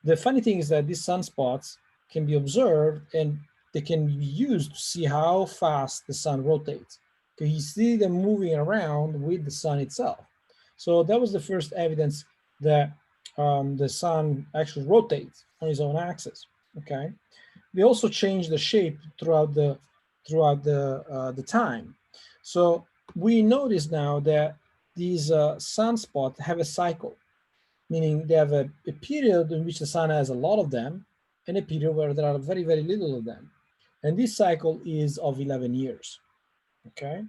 The funny thing is that these sunspots can be observed and they can be used to see how fast the sun rotates. Okay, you see them moving around with the sun itself. So that was the first evidence that the sun actually rotates on its own axis. Okay, they also change the shape throughout the time. So we notice now that these sunspots have a cycle, meaning they have a period in which the sun has a lot of them and a period where there are very, very little of them. And this cycle is of 11 years, okay?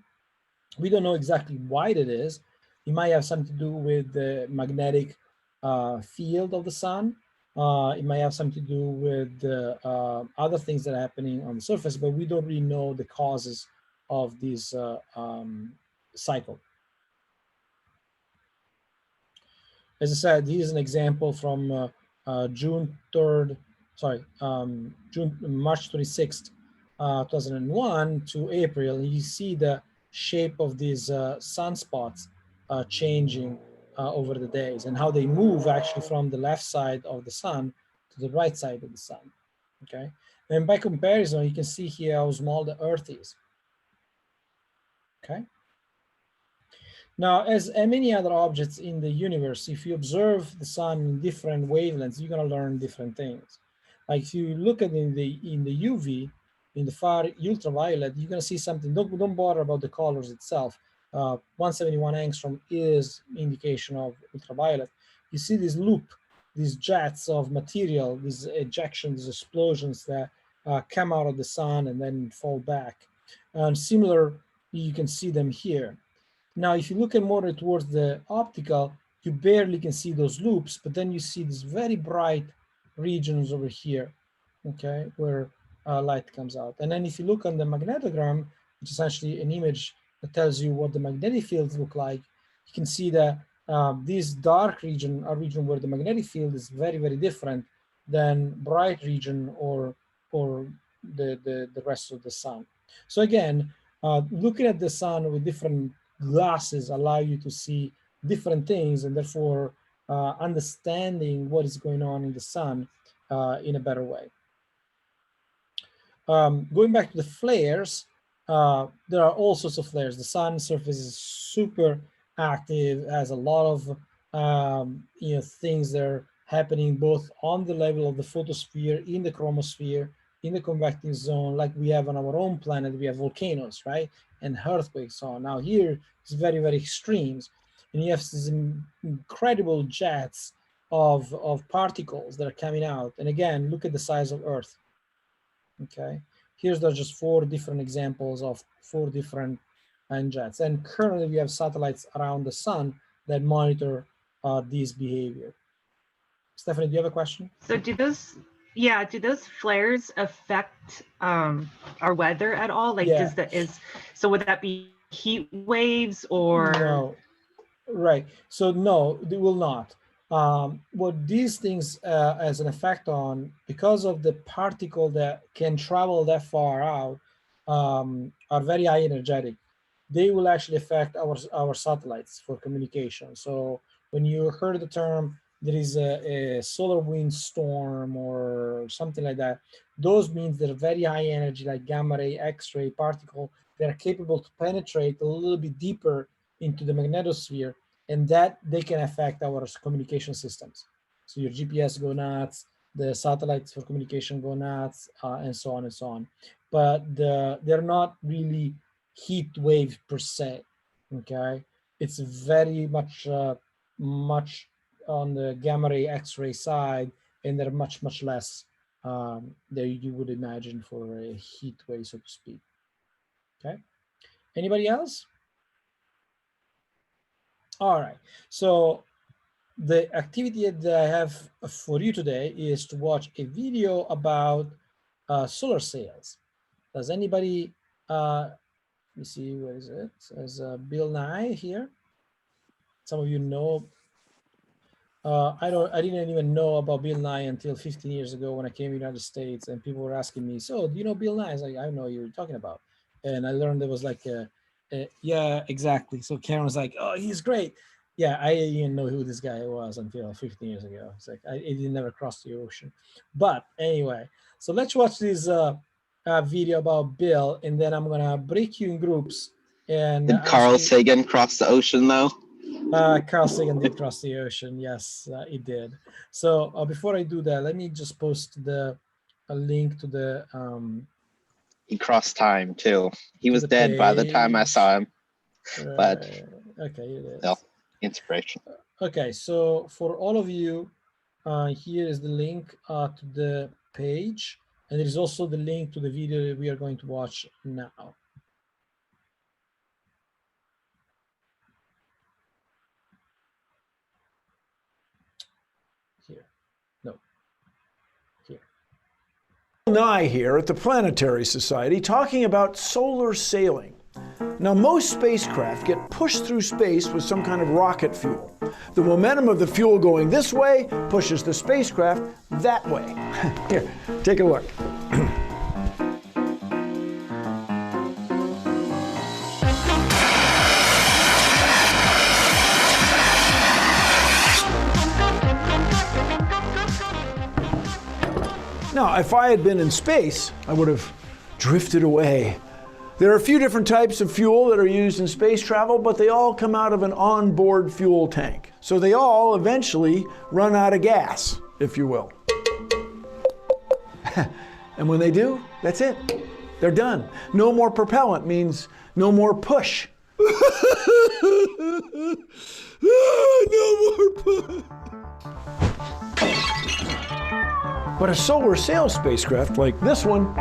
We don't know exactly why that is. It might have something to do with the magnetic field of the sun. It might have something to do with other things that are happening on the surface, but we don't really know the causes of this cycle. As I said, here's an example from March 26th, 2001 to April. And you see the shape of these sunspots changing over the days and how they move actually from the left side of the sun to the right side of the sun, okay? And by comparison, you can see here how small the Earth is, okay? Now, as many other objects in the universe, if you observe the sun in different wavelengths, you're going to learn different things. Like if you look at in the UV, in the far ultraviolet, you're going to see something. Don't bother about the colors itself. 171 angstrom is indication of ultraviolet. You see this loop, these jets of material, these ejections, these explosions that come out of the sun and then fall back. And similar, you can see them here. Now, if you look at more towards the optical, you barely can see those loops, but then you see these very bright regions over here, okay, where light comes out. And then if you look on the magnetogram, which is actually an image that tells you what the magnetic fields look like, you can see that this dark region, a region where the magnetic field is very, very different than bright region or the rest of the sun. So again, looking at the sun with different glasses allow you to see different things and therefore understanding what is going on in the sun in a better way. Going back to the flares, there are all sorts of flares. The sun surface is super active, has a lot of things that are happening both on the level of the photosphere, in the chromosphere, in the convecting zone, like we have on our own planet. We have volcanoes, right? And earthquakes. So now here it's very, very extremes. And you have these incredible jets of particles that are coming out. And again, look at the size of Earth. Okay, here's just 4 different examples of 4 different jets. And currently we have satellites around the sun that monitor this behavior. Stephanie, do you have a question? So do those flares affect our weather at all? Like, yeah. So would that be heat waves or? No, right. So no, they will not. What these things has an effect on, because of the particle that can travel that far out, are very high energetic. They will actually affect our satellites for communication. So when you heard the term, there is a solar wind storm or something like that, those means they're very high energy, like gamma ray, X-ray particle, that are capable to penetrate a little bit deeper into the magnetosphere, and that they can affect our communication systems. So your GPS go nuts, the satellites for communication go nuts, and so on and so on. But they're not really heat wave per se, okay? It's very much on the gamma ray, X-ray side, and they're much, much less than you would imagine for a heat wave, so to speak, okay? Anybody else? All right, so the activity that I have for you today is to watch a video about solar sails. Does anybody, let me see, where is it? There's Bill Nye here. Some of you know. I didn't even know about Bill Nye until 15 years ago when I came to the United States, and people were asking me, so do you know Bill Nye? I was like, I don't know what you're talking about. And I learned there was like yeah, exactly. So Karen was like, oh, he's great. Yeah, I didn't know who this guy was until 15 years ago. It's like, it never crossed the ocean. But anyway, so let's watch this video about Bill, and then I'm gonna break you in groups. And did Carl Sagan cross the ocean though? Carl Sagan did cross the ocean. Yes, it did. So before I do that, let me just post a link to the. He crossed time too. He was dead by the time I saw him. But okay, it is. Still, inspiration. Okay, so for all of you, here is the link to the page. And there is also the link to the video that we are going to watch now. Here, no, here. Nye here at the Planetary Society talking about solar sailing. Now, most spacecraft get pushed through space with some kind of rocket fuel. The momentum of the fuel going this way pushes the spacecraft that way. Here, take a look. Now, if I had been in space, I would have drifted away. There are a few different types of fuel that are used in space travel, but they all come out of an onboard fuel tank. So they all eventually run out of gas, if you will. And when they do, that's it. They're done. No more propellant means no more push. No more push. But a solar sail spacecraft like this one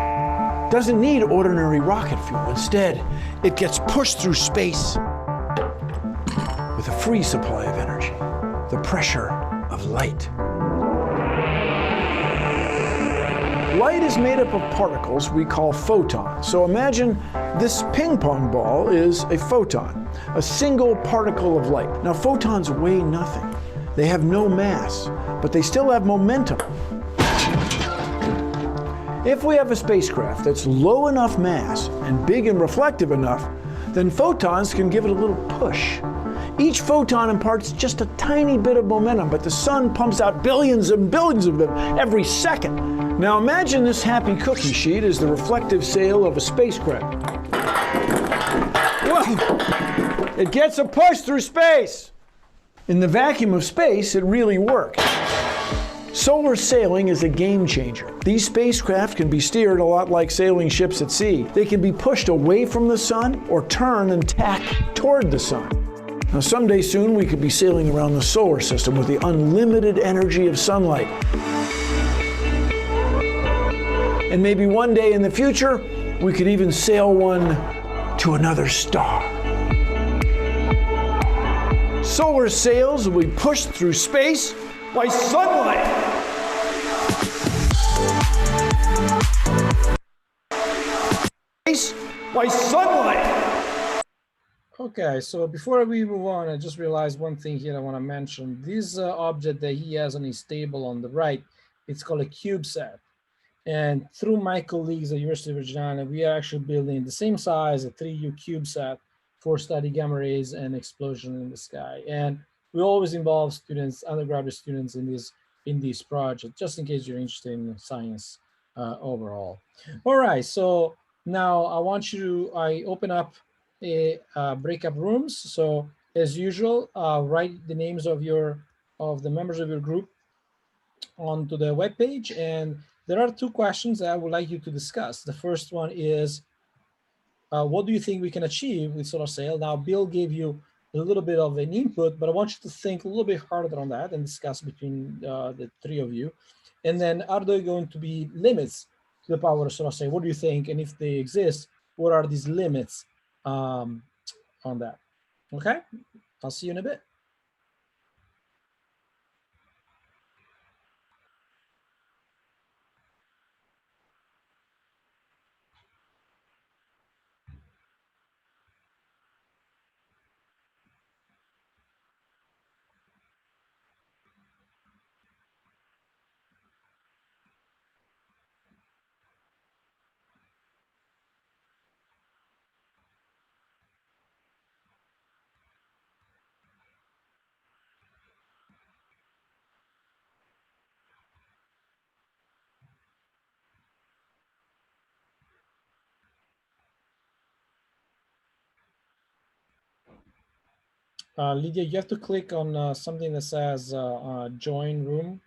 doesn't need ordinary rocket fuel. Instead, it gets pushed through space with a free supply of energy, the pressure of light. Light is made up of particles we call photons. So imagine this ping pong ball is a photon, a single particle of light. Now, photons weigh nothing. They have no mass, but they still have momentum. If we have a spacecraft that's low enough mass and big and reflective enough, then photons can give it a little push. Each photon imparts just a tiny bit of momentum, but the sun pumps out billions and billions of them every second. Now imagine this happy cookie sheet is the reflective sail of a spacecraft. Whoa! It gets a push through space. In the vacuum of space, it really works. Solar sailing is a game changer. These spacecraft can be steered a lot like sailing ships at sea. They can be pushed away from the sun or turn and tack toward the sun. Now, someday soon, we could be sailing around the solar system with the unlimited energy of sunlight. And maybe one day in the future, we could even sail one to another star. Solar sails will be pushed through space by sunlight. By sunlight. Okay, so before we move on, I just realized one thing here I want to mention. This object that he has on his table on the right, it's called a CubeSat. And through my colleagues at University of Virginia, we are actually building the same size, a 3U CubeSat for study gamma rays and explosion in the sky. And we always involve students, undergraduate students in this project, just in case you're interested in science overall. All right, so now I open up a breakout rooms. So as usual, write the names of the members of your group onto the web page, and there are two questions that I would like you to discuss. The first one is, what do you think we can achieve with solar sail? Now, Bill gave you a little bit of an input, but I want you to think a little bit harder on that and discuss between the three of you. And then, are there going to be limits to the power of solar sail? What do you think? And if they exist, what are these limits on that? Okay, I'll see you in a bit. Lydia, you have to click on something that says join room.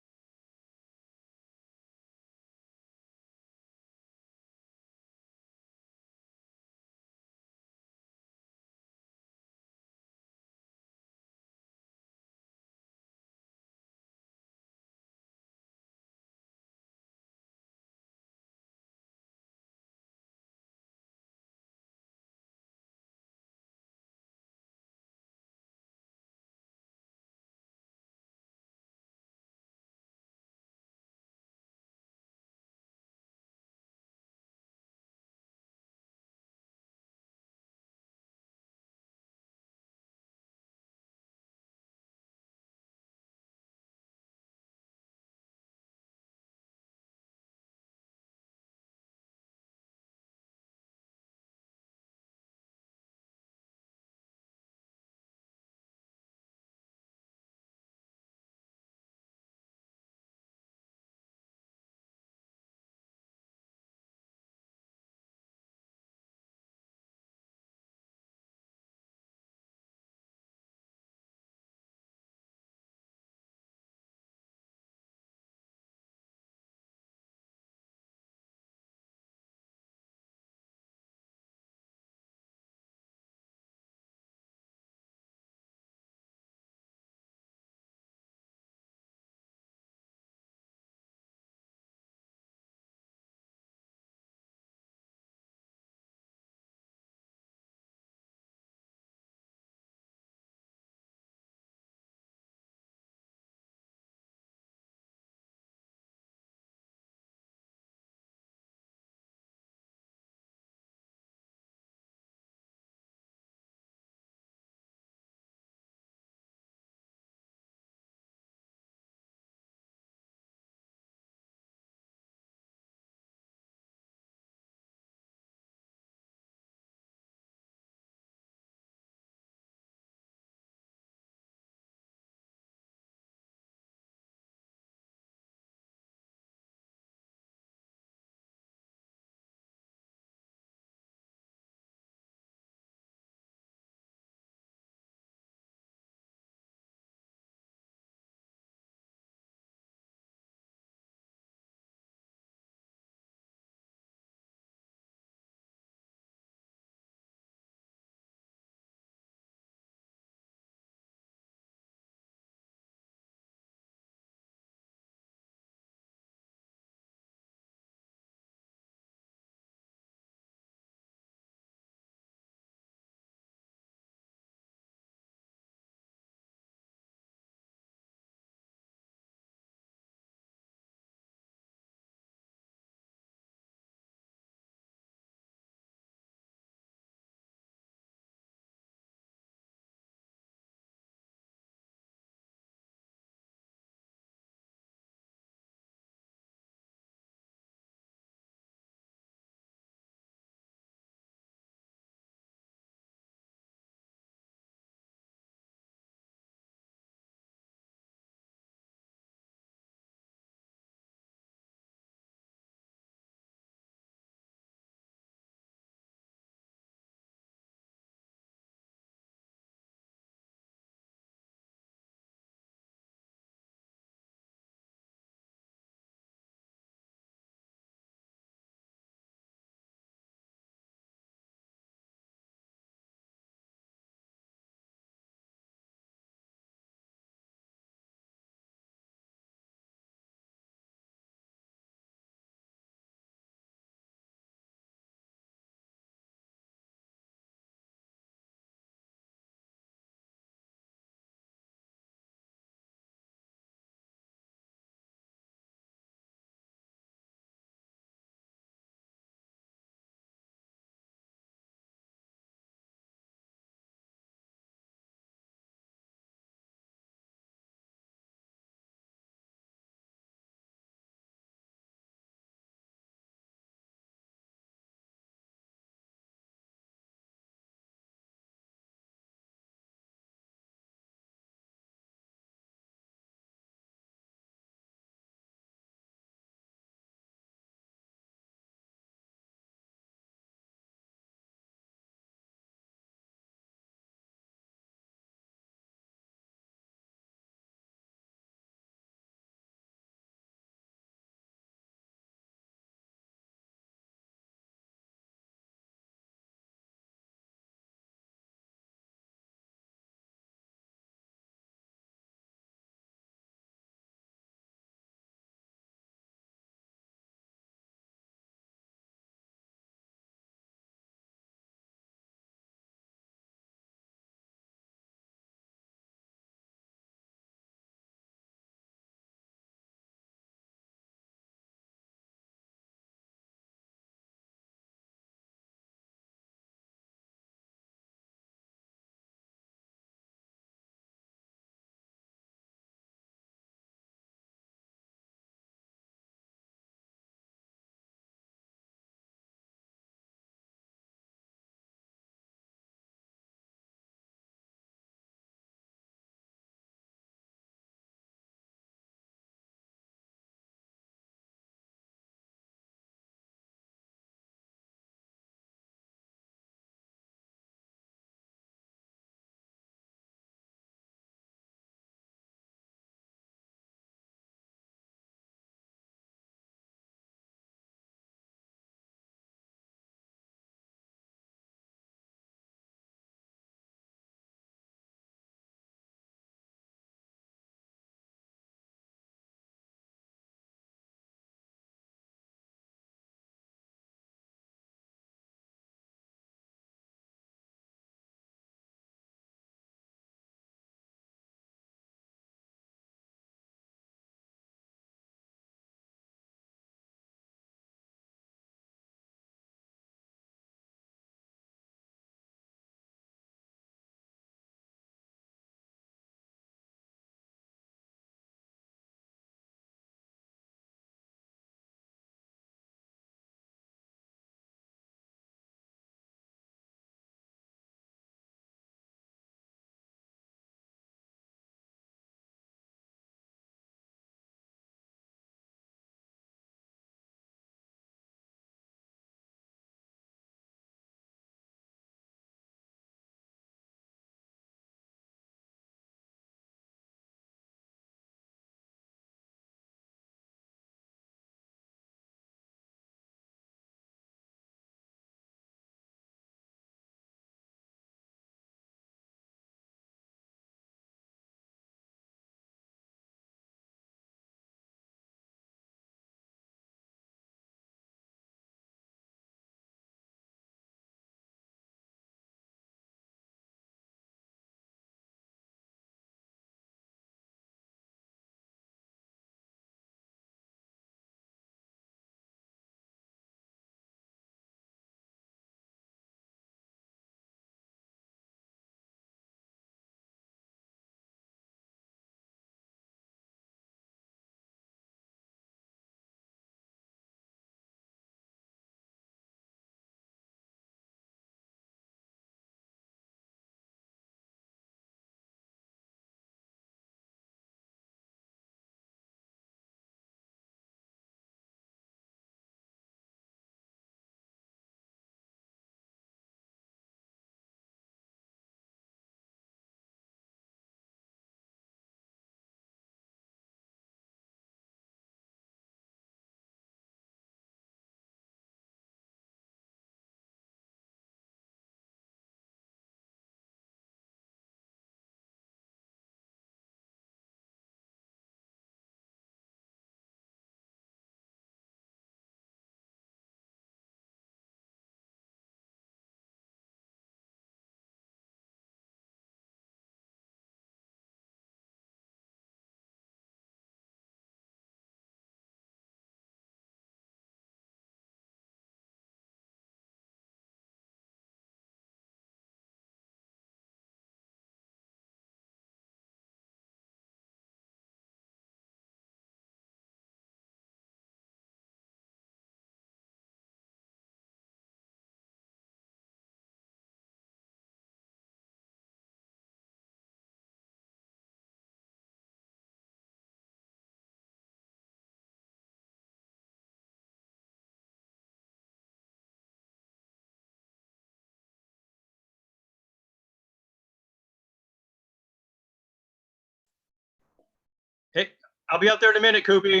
I'll be out there in a minute, Koopy.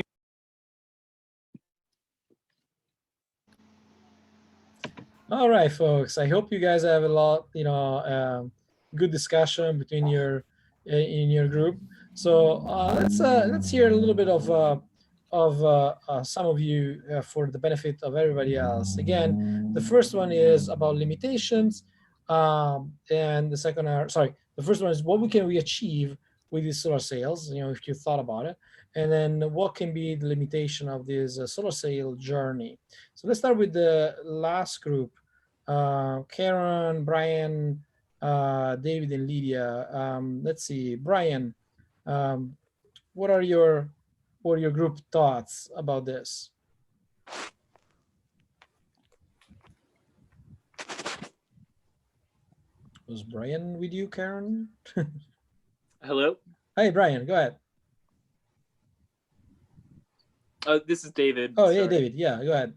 All right, folks. I hope you guys have a lot, good discussion between in your group. So let's hear a little bit of some of you for the benefit of everybody else. Again, the first one is about limitations, and the second the first one is what can we achieve with these solar sails? If you thought about it, and then what can be the limitation of this solar sail journey. So let's start with the last group. Karen, Brian, David, and Lydia. Let's see, Brian, what are your group thoughts about this? Was Brian with you, Karen? Hello. Hey, Brian, go ahead. This is David. Oh, yeah, David. Yeah, go ahead.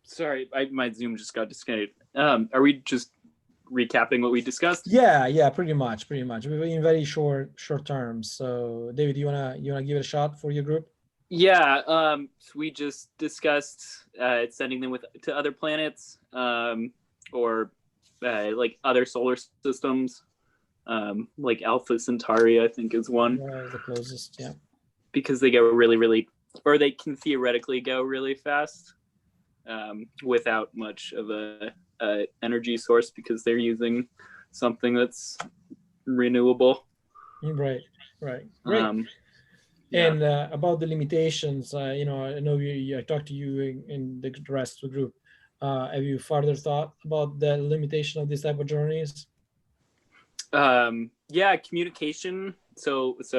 Sorry, my Zoom just got disconnected. Are we just recapping what we discussed? Yeah, pretty much. In very short terms. So, David, you wanna give it a shot for your group? Yeah. So we just discussed sending them to other planets, or like other solar systems, like Alpha Centauri, I think is one. The closest, yeah. Because they go really, or they can theoretically go really fast, without much of a energy source, because they're using something that's renewable. Right. Great. And about the limitations, I know I talked to you in the rest of the group. Have you further thought about the limitation of this type of journeys? Yeah, communication. So that's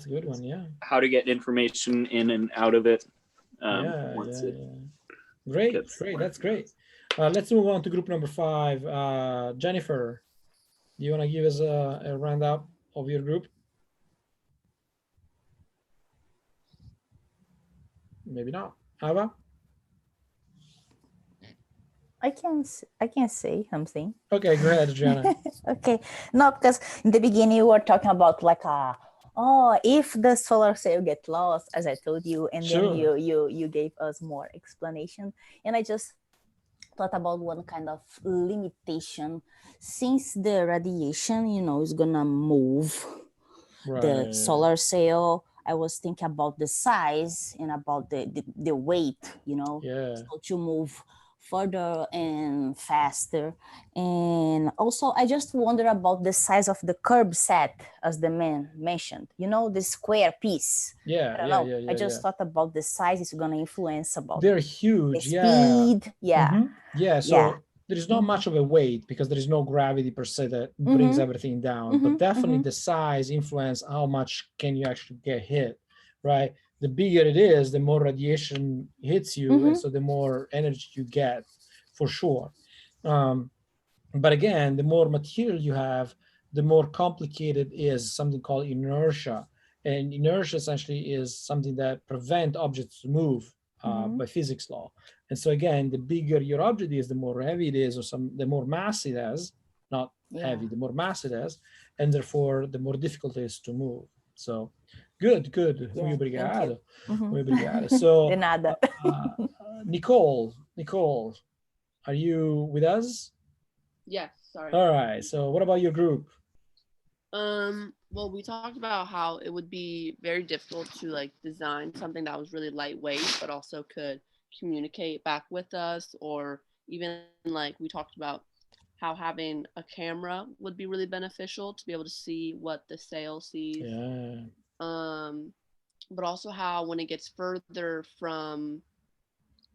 a good one. Yeah. How to get information in and out of it. Great. That's great. Let's move on to group number 5. Jennifer, do you want to give us a roundup of your group? Maybe not. Ava? I can say something. Okay, go ahead, Adriana. Okay, no, because in the beginning we were talking about like if the solar sail get lost, as I told you, and then you gave us more explanation, and I just thought about one kind of limitation, since the radiation, is gonna move the solar sail. I was thinking about the size and about the weight, so to move further and faster. And also I just wonder about the size of the curb set, as the man mentioned, the square piece. I just thought about the size is going to influence about they're huge, the speed. So there is not much of a weight because there is no gravity per se that brings everything down, but definitely the size influence how much can you actually get hit, right? The bigger it is, the more radiation hits you, and so the more energy you get, for sure. But again, the more material you have, the more complicated is something called inertia. And inertia essentially is something that prevents objects to move by physics law. And so again, the bigger your object is, the more heavy it is, or the more mass it has, not heavy, the more mass it has, and therefore the more difficult it is to move. So good. Muy obrigado. Muy obrigado. So, de nada. Nicole, are you with us? Yes, sorry. All right. So what about your group? Well, we talked about how it would be very difficult to design something that was really lightweight, but also could communicate back with us, or even we talked about how having a camera would be really beneficial to be able to see what the sail sees. But also how when it gets further from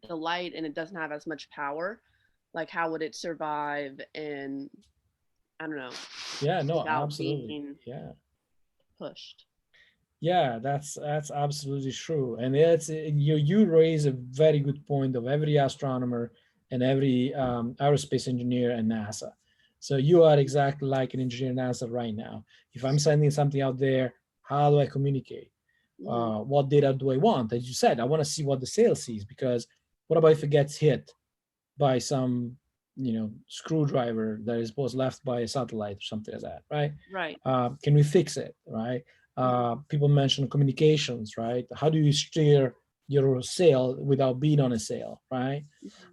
the light and it doesn't have as much power, how would it survive? And I don't know. Absolutely. Pushed. Yeah, that's absolutely true. And you raise a very good point of every astronomer and every aerospace engineer at NASA. So you are exactly like an engineer at NASA right now. If I'm sending something out there, how do I communicate? What data do I want? As you said, I want to see what the sail sees, because what about if it gets hit by some screwdriver that is left by a satellite or something like that, right? Right. Can we fix it, right? People mention communications, right? How do you steer your sail without being on a sail, right?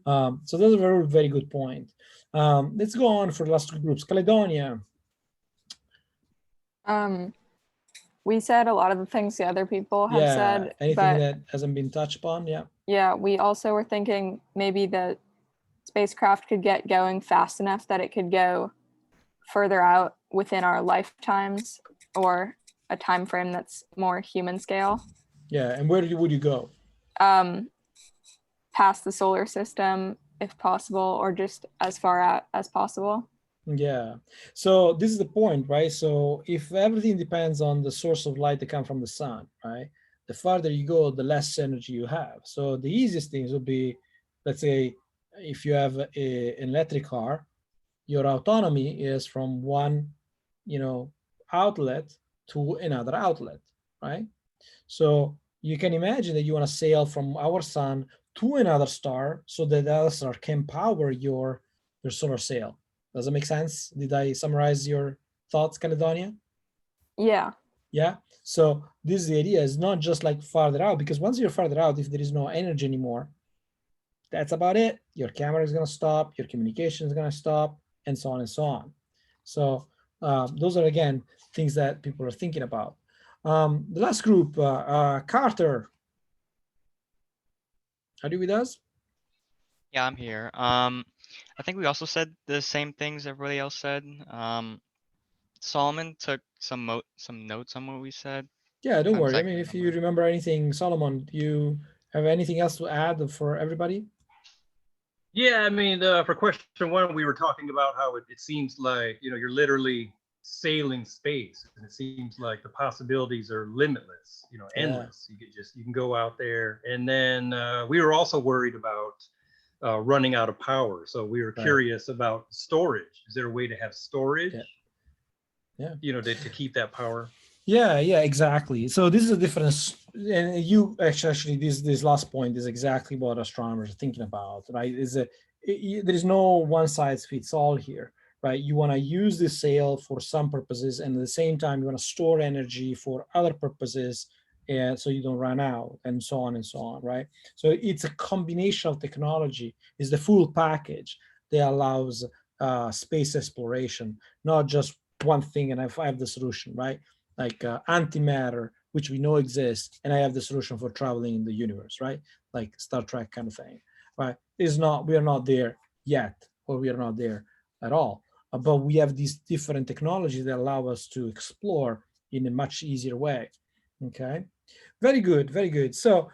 So that's a very, very good point. Let's go on for the last two groups. Caledonia. We said a lot of the things the other people have said. Anything that hasn't been touched upon? Yeah, we also were thinking maybe the spacecraft could get going fast enough that it could go further out within our lifetimes, or a time frame that's more human scale. Yeah, and where would you go? Past the solar system, if possible, or just as far out as possible. Yeah, so this is the point, right? So if everything depends on the source of light that comes from the sun, right? The farther you go, the less energy you have. So the easiest things would be, let's say, if you have an electric car, your autonomy is from one, outlet to another outlet, right? So you can imagine that you want to sail from our sun to another star so that the other star can power your solar sail. Does it make sense? Did I summarize your thoughts, Caledonia? Yeah. Yeah. So this is the idea. It's not just like farther out, because once you're farther out, if there is no energy anymore, that's about it. Your camera is going to stop, your communication is going to stop, and so on and so on. So those are, again, things that people are thinking about. The last group, Carter. Are you with us? Yeah, I'm here. I think we also said the same things everybody else said. Solomon took some notes on what we said. Yeah, don't worry. I mean, if you remember anything, Solomon, do you have anything else to add for everybody? Yeah, I mean, for question one, we were talking about how it seems like, you're literally sailing space, and it seems like the possibilities are limitless, endless. You can go out there. And then we were also worried about running out of power. So we were curious about storage. Is there a way to have storage? Yeah. To keep that power? Yeah, exactly. So this is a difference, and you actually this last point is exactly what astronomers are thinking about, right? There is no one size fits all here, right? You want to use the sail for some purposes, and at the same time you want to store energy for other purposes, and so you don't run out, and so on, right? So it's a combination of technology, is the full package that allows space exploration, not just one thing and I have the solution, right? Like antimatter, which we know exists, and I have the solution for traveling in the universe, right? Like Star Trek kind of thing, right? We are not there yet, or we are not there at all. But we have these different technologies that allow us to explore in a much easier way. Okay, very good, very good. So,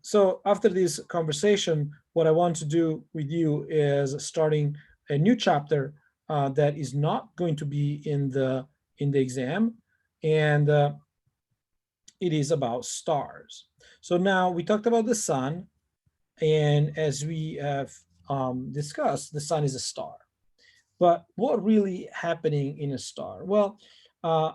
so after this conversation, what I want to do with you is starting a new chapter that is not going to be in the exam, and it is about stars. So now we talked about the sun, and as we have discussed, the sun is a star. But what really happening in a star? Well,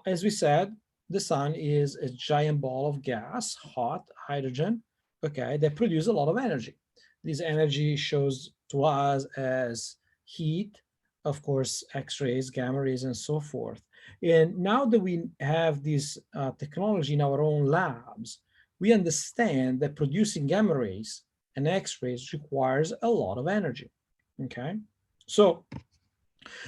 as we said, the sun is a giant ball of gas, hot hydrogen, okay, that produce a lot of energy. This energy shows to us as heat, of course, X-rays, gamma rays, and so forth. And now that we have this technology in our own labs, we understand that producing gamma rays and X-rays requires a lot of energy, okay? So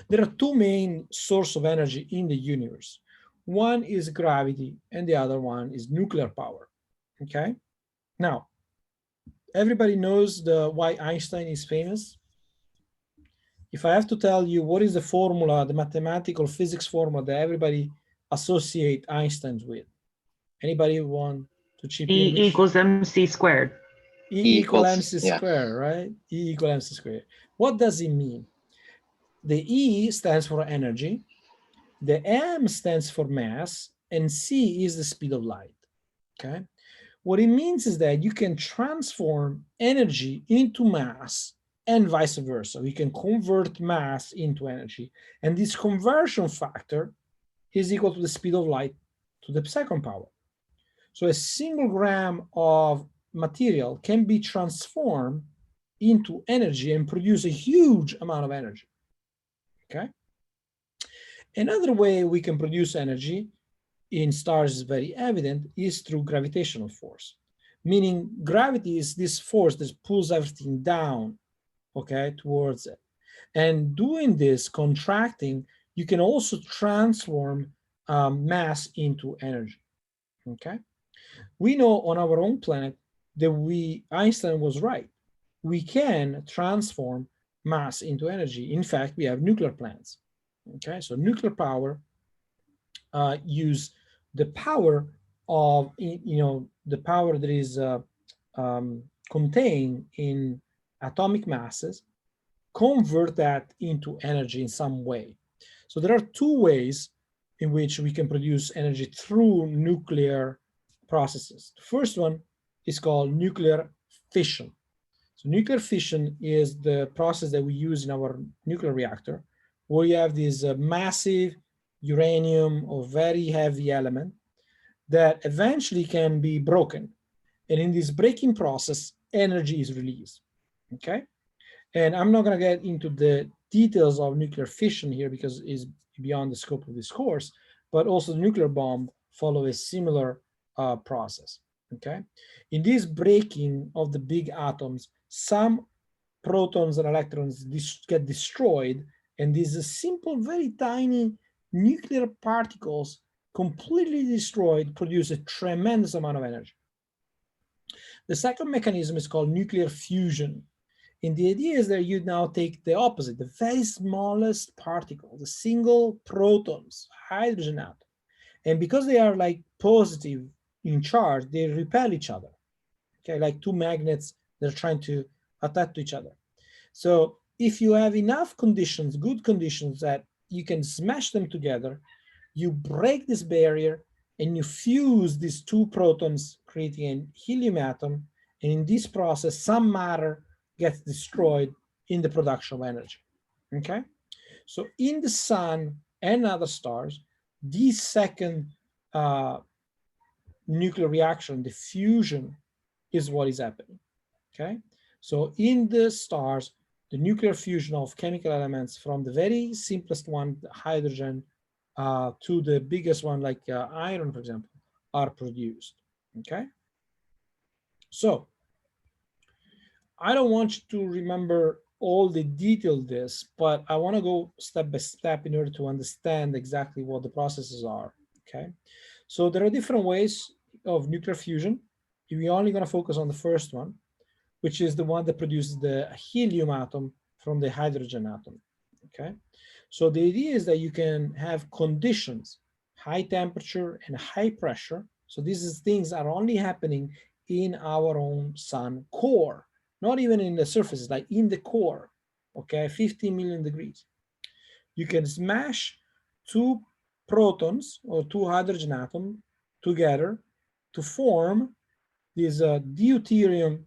there are two main sources of energy in the universe. One is gravity, and the other one is nuclear power, okay? Now, everybody knows why Einstein is famous. If I have to tell you what is the formula, the mathematical physics formula that everybody associate Einstein's with, anybody want to chip in? E equals mc squared. E equals mc squared, right? E equals mc squared. What does it mean? The E stands for energy, the M stands for mass, and C is the speed of light, okay? What it means is that you can transform energy into mass and vice versa. We can convert mass into energy. And this conversion factor is equal to the speed of light to the second power. So a single gram of material can be transformed into energy and produce a huge amount of energy, okay? Another way we can produce energy in stars is very evident is through gravitational force, meaning gravity is this force that pulls everything down, okay, towards it. And doing this, contracting, you can also transform mass into energy, okay? We know on our own planet that Einstein was right. We can transform mass into energy. In fact, we have nuclear plants, okay? So nuclear power use the power of, the power that is contained in atomic masses, convert that into energy in some way. So there are two ways in which we can produce energy through nuclear processes. The first one is called nuclear fission. So nuclear fission is the process that we use in our nuclear reactor, where you have this massive uranium or very heavy element that eventually can be broken. And in this breaking process, energy is released, okay? And I'm not gonna get into the details of nuclear fission here because it's beyond the scope of this course, but also the nuclear bomb follow a similar process, okay? In this breaking of the big atoms, some protons and electrons get destroyed, and these simple, very tiny nuclear particles completely destroyed produce a tremendous amount of energy. The second mechanism is called nuclear fusion. And the idea is that you now take the opposite, the very smallest particle, the single protons, hydrogen atom. And because they are like positive in charge, they repel each other, okay, like two magnets that are trying to attach to each other. So if you have enough conditions, good conditions, that you can smash them together, you break this barrier and you fuse these two protons, creating a helium atom. And in this process, some matter gets destroyed in the production of energy, okay? So in the sun and other stars, this second nuclear reaction, the fusion, is what is happening, okay? So in the stars, the nuclear fusion of chemical elements from the very simplest one, hydrogen, to the biggest one like iron, for example, are produced, okay? So I don't want you to remember all the detail of this, but I want to go step by step in order to understand exactly what the processes are, okay? So there are different ways of nuclear fusion. We're only going to focus on the first one, which is the one that produces the helium atom from the hydrogen atom, okay? So the idea is that you can have conditions, high temperature and high pressure. So these things are only happening in our own sun core, not even in the surfaces, like in the core, okay, 15 million degrees. You can smash two protons or two hydrogen atoms together to form this deuterium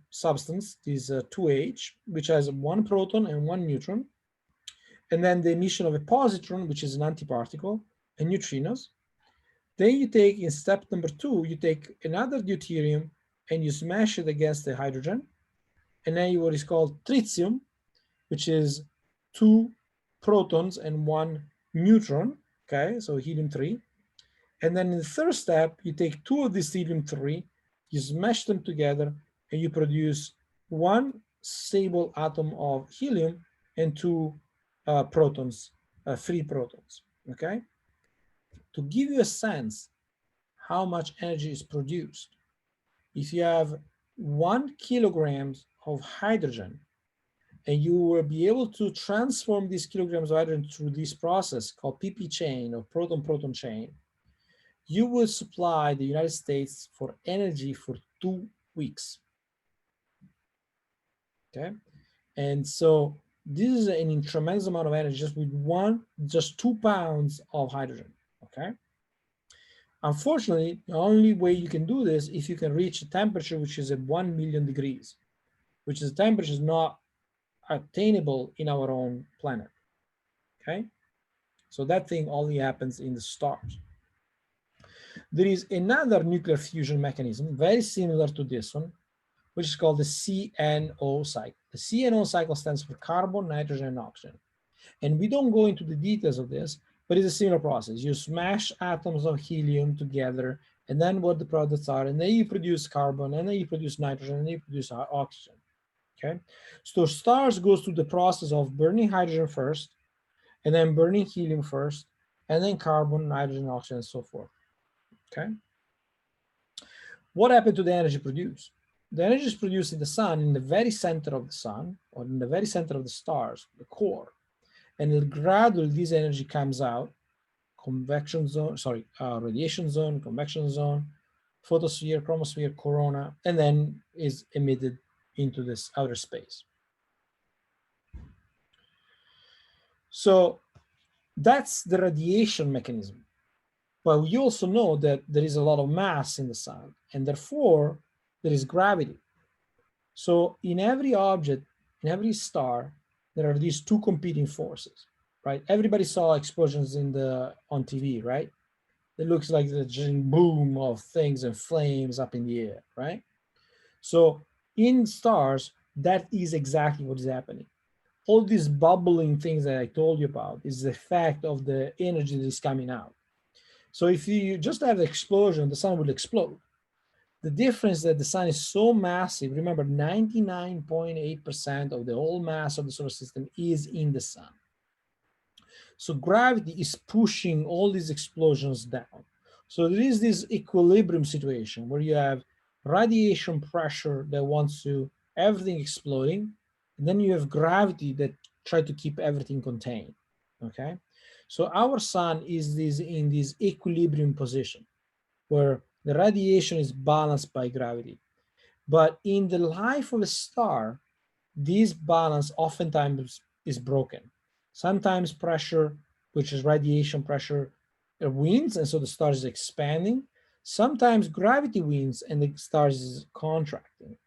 substance, this 2H, which has one proton and one neutron, and then the emission of a positron, which is an antiparticle, and neutrinos. Then you take, in step number 2, you take another deuterium and you smash it against the hydrogen, and then what is called tritium, which is 2 protons and 1 neutron, okay, so helium-3. And then in the third step, you take 2 of this helium-3, you smash them together, and you produce 1 stable atom of helium and 2 protons, free protons, okay? To give you a sense how much energy is produced, if you have 1 kilogram of hydrogen, and you will be able to transform these kilograms of hydrogen through this process called PP chain or proton-proton chain, you will supply the United States for energy for 2 weeks, okay? And so this is a tremendous amount of energy just with just 2 pounds of hydrogen, okay? Unfortunately, the only way you can do this if you can reach a temperature which is at 1 million degrees, which is a temperature is not attainable in our own planet, okay? So that thing only happens in the stars. There is another nuclear fusion mechanism very similar to this one, which is called the CNO cycle. The CNO cycle stands for carbon, nitrogen, and oxygen. And we don't go into the details of this, but it's a similar process. You smash atoms of helium together, and then what the products are, and then you produce carbon, and then you produce nitrogen, and then you produce oxygen. Okay, so stars goes through the process of burning hydrogen first, and then burning helium first, and then carbon, nitrogen, oxygen, and so forth. Okay. What happened to the energy produced? The energy is produced in the sun, in the very center of the sun, or in the very center of the stars, the core. And gradually this energy comes out, convection zone, radiation zone, convection zone, photosphere, chromosphere, corona, and then is emitted into this outer space. So that's the radiation mechanism. But we also know that there is a lot of mass in the sun, and therefore there is gravity. So in every object, in every star, there are these two competing forces, right? Everybody saw explosions on TV, right? It looks like the boom of things and flames up in the air, right? So in stars, that is exactly what is happening. All these bubbling things that I told you about is the effect of the energy that is coming out. So if you just have an explosion, the sun will explode. The difference that the sun is so massive, remember 99.8% of the whole mass of the solar system is in the sun. So gravity is pushing all these explosions down. So there is this equilibrium situation where you have radiation pressure that wants to everything exploding, and then you have gravity that try to keep everything contained, okay? So our sun is in this equilibrium position where the radiation is balanced by gravity. But in the life of a star, this balance oftentimes is broken. Sometimes pressure, which is radiation pressure, wins, and so the star is expanding. Sometimes gravity wins and the star is contracting,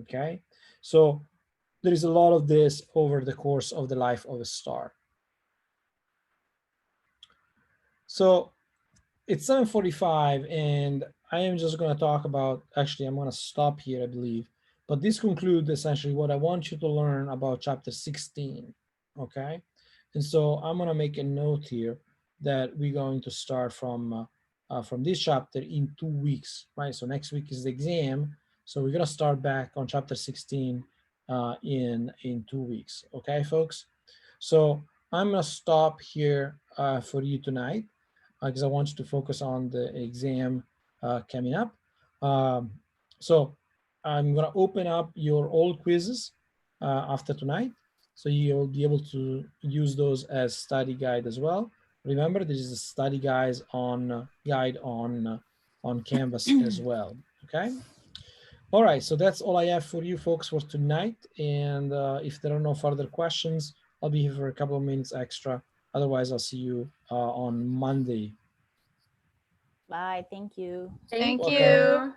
okay? So there is a lot of this over the course of the life of a star. So it's 7:45, and I am just going to talk about, actually, I'm going to stop here, I believe. But this concludes essentially what I want you to learn about chapter 16, okay? And so I'm going to make a note here that we're going to start from this chapter in 2 weeks, right? So next week is the exam. So we're going to start back on chapter 16 in 2 weeks, okay, folks? So I'm going to stop here for you tonight, because I want you to focus on the exam coming up. So I'm going to open up your old quizzes after tonight, so you'll be able to use those as study guide as well. Remember, there is a study guide on Canvas as well. Okay. All right. So that's all I have for you folks for tonight. And if there are no further questions, I'll be here for a couple of minutes extra. Otherwise, I'll see you on Monday. Bye. Thank you. Thank Welcome. you.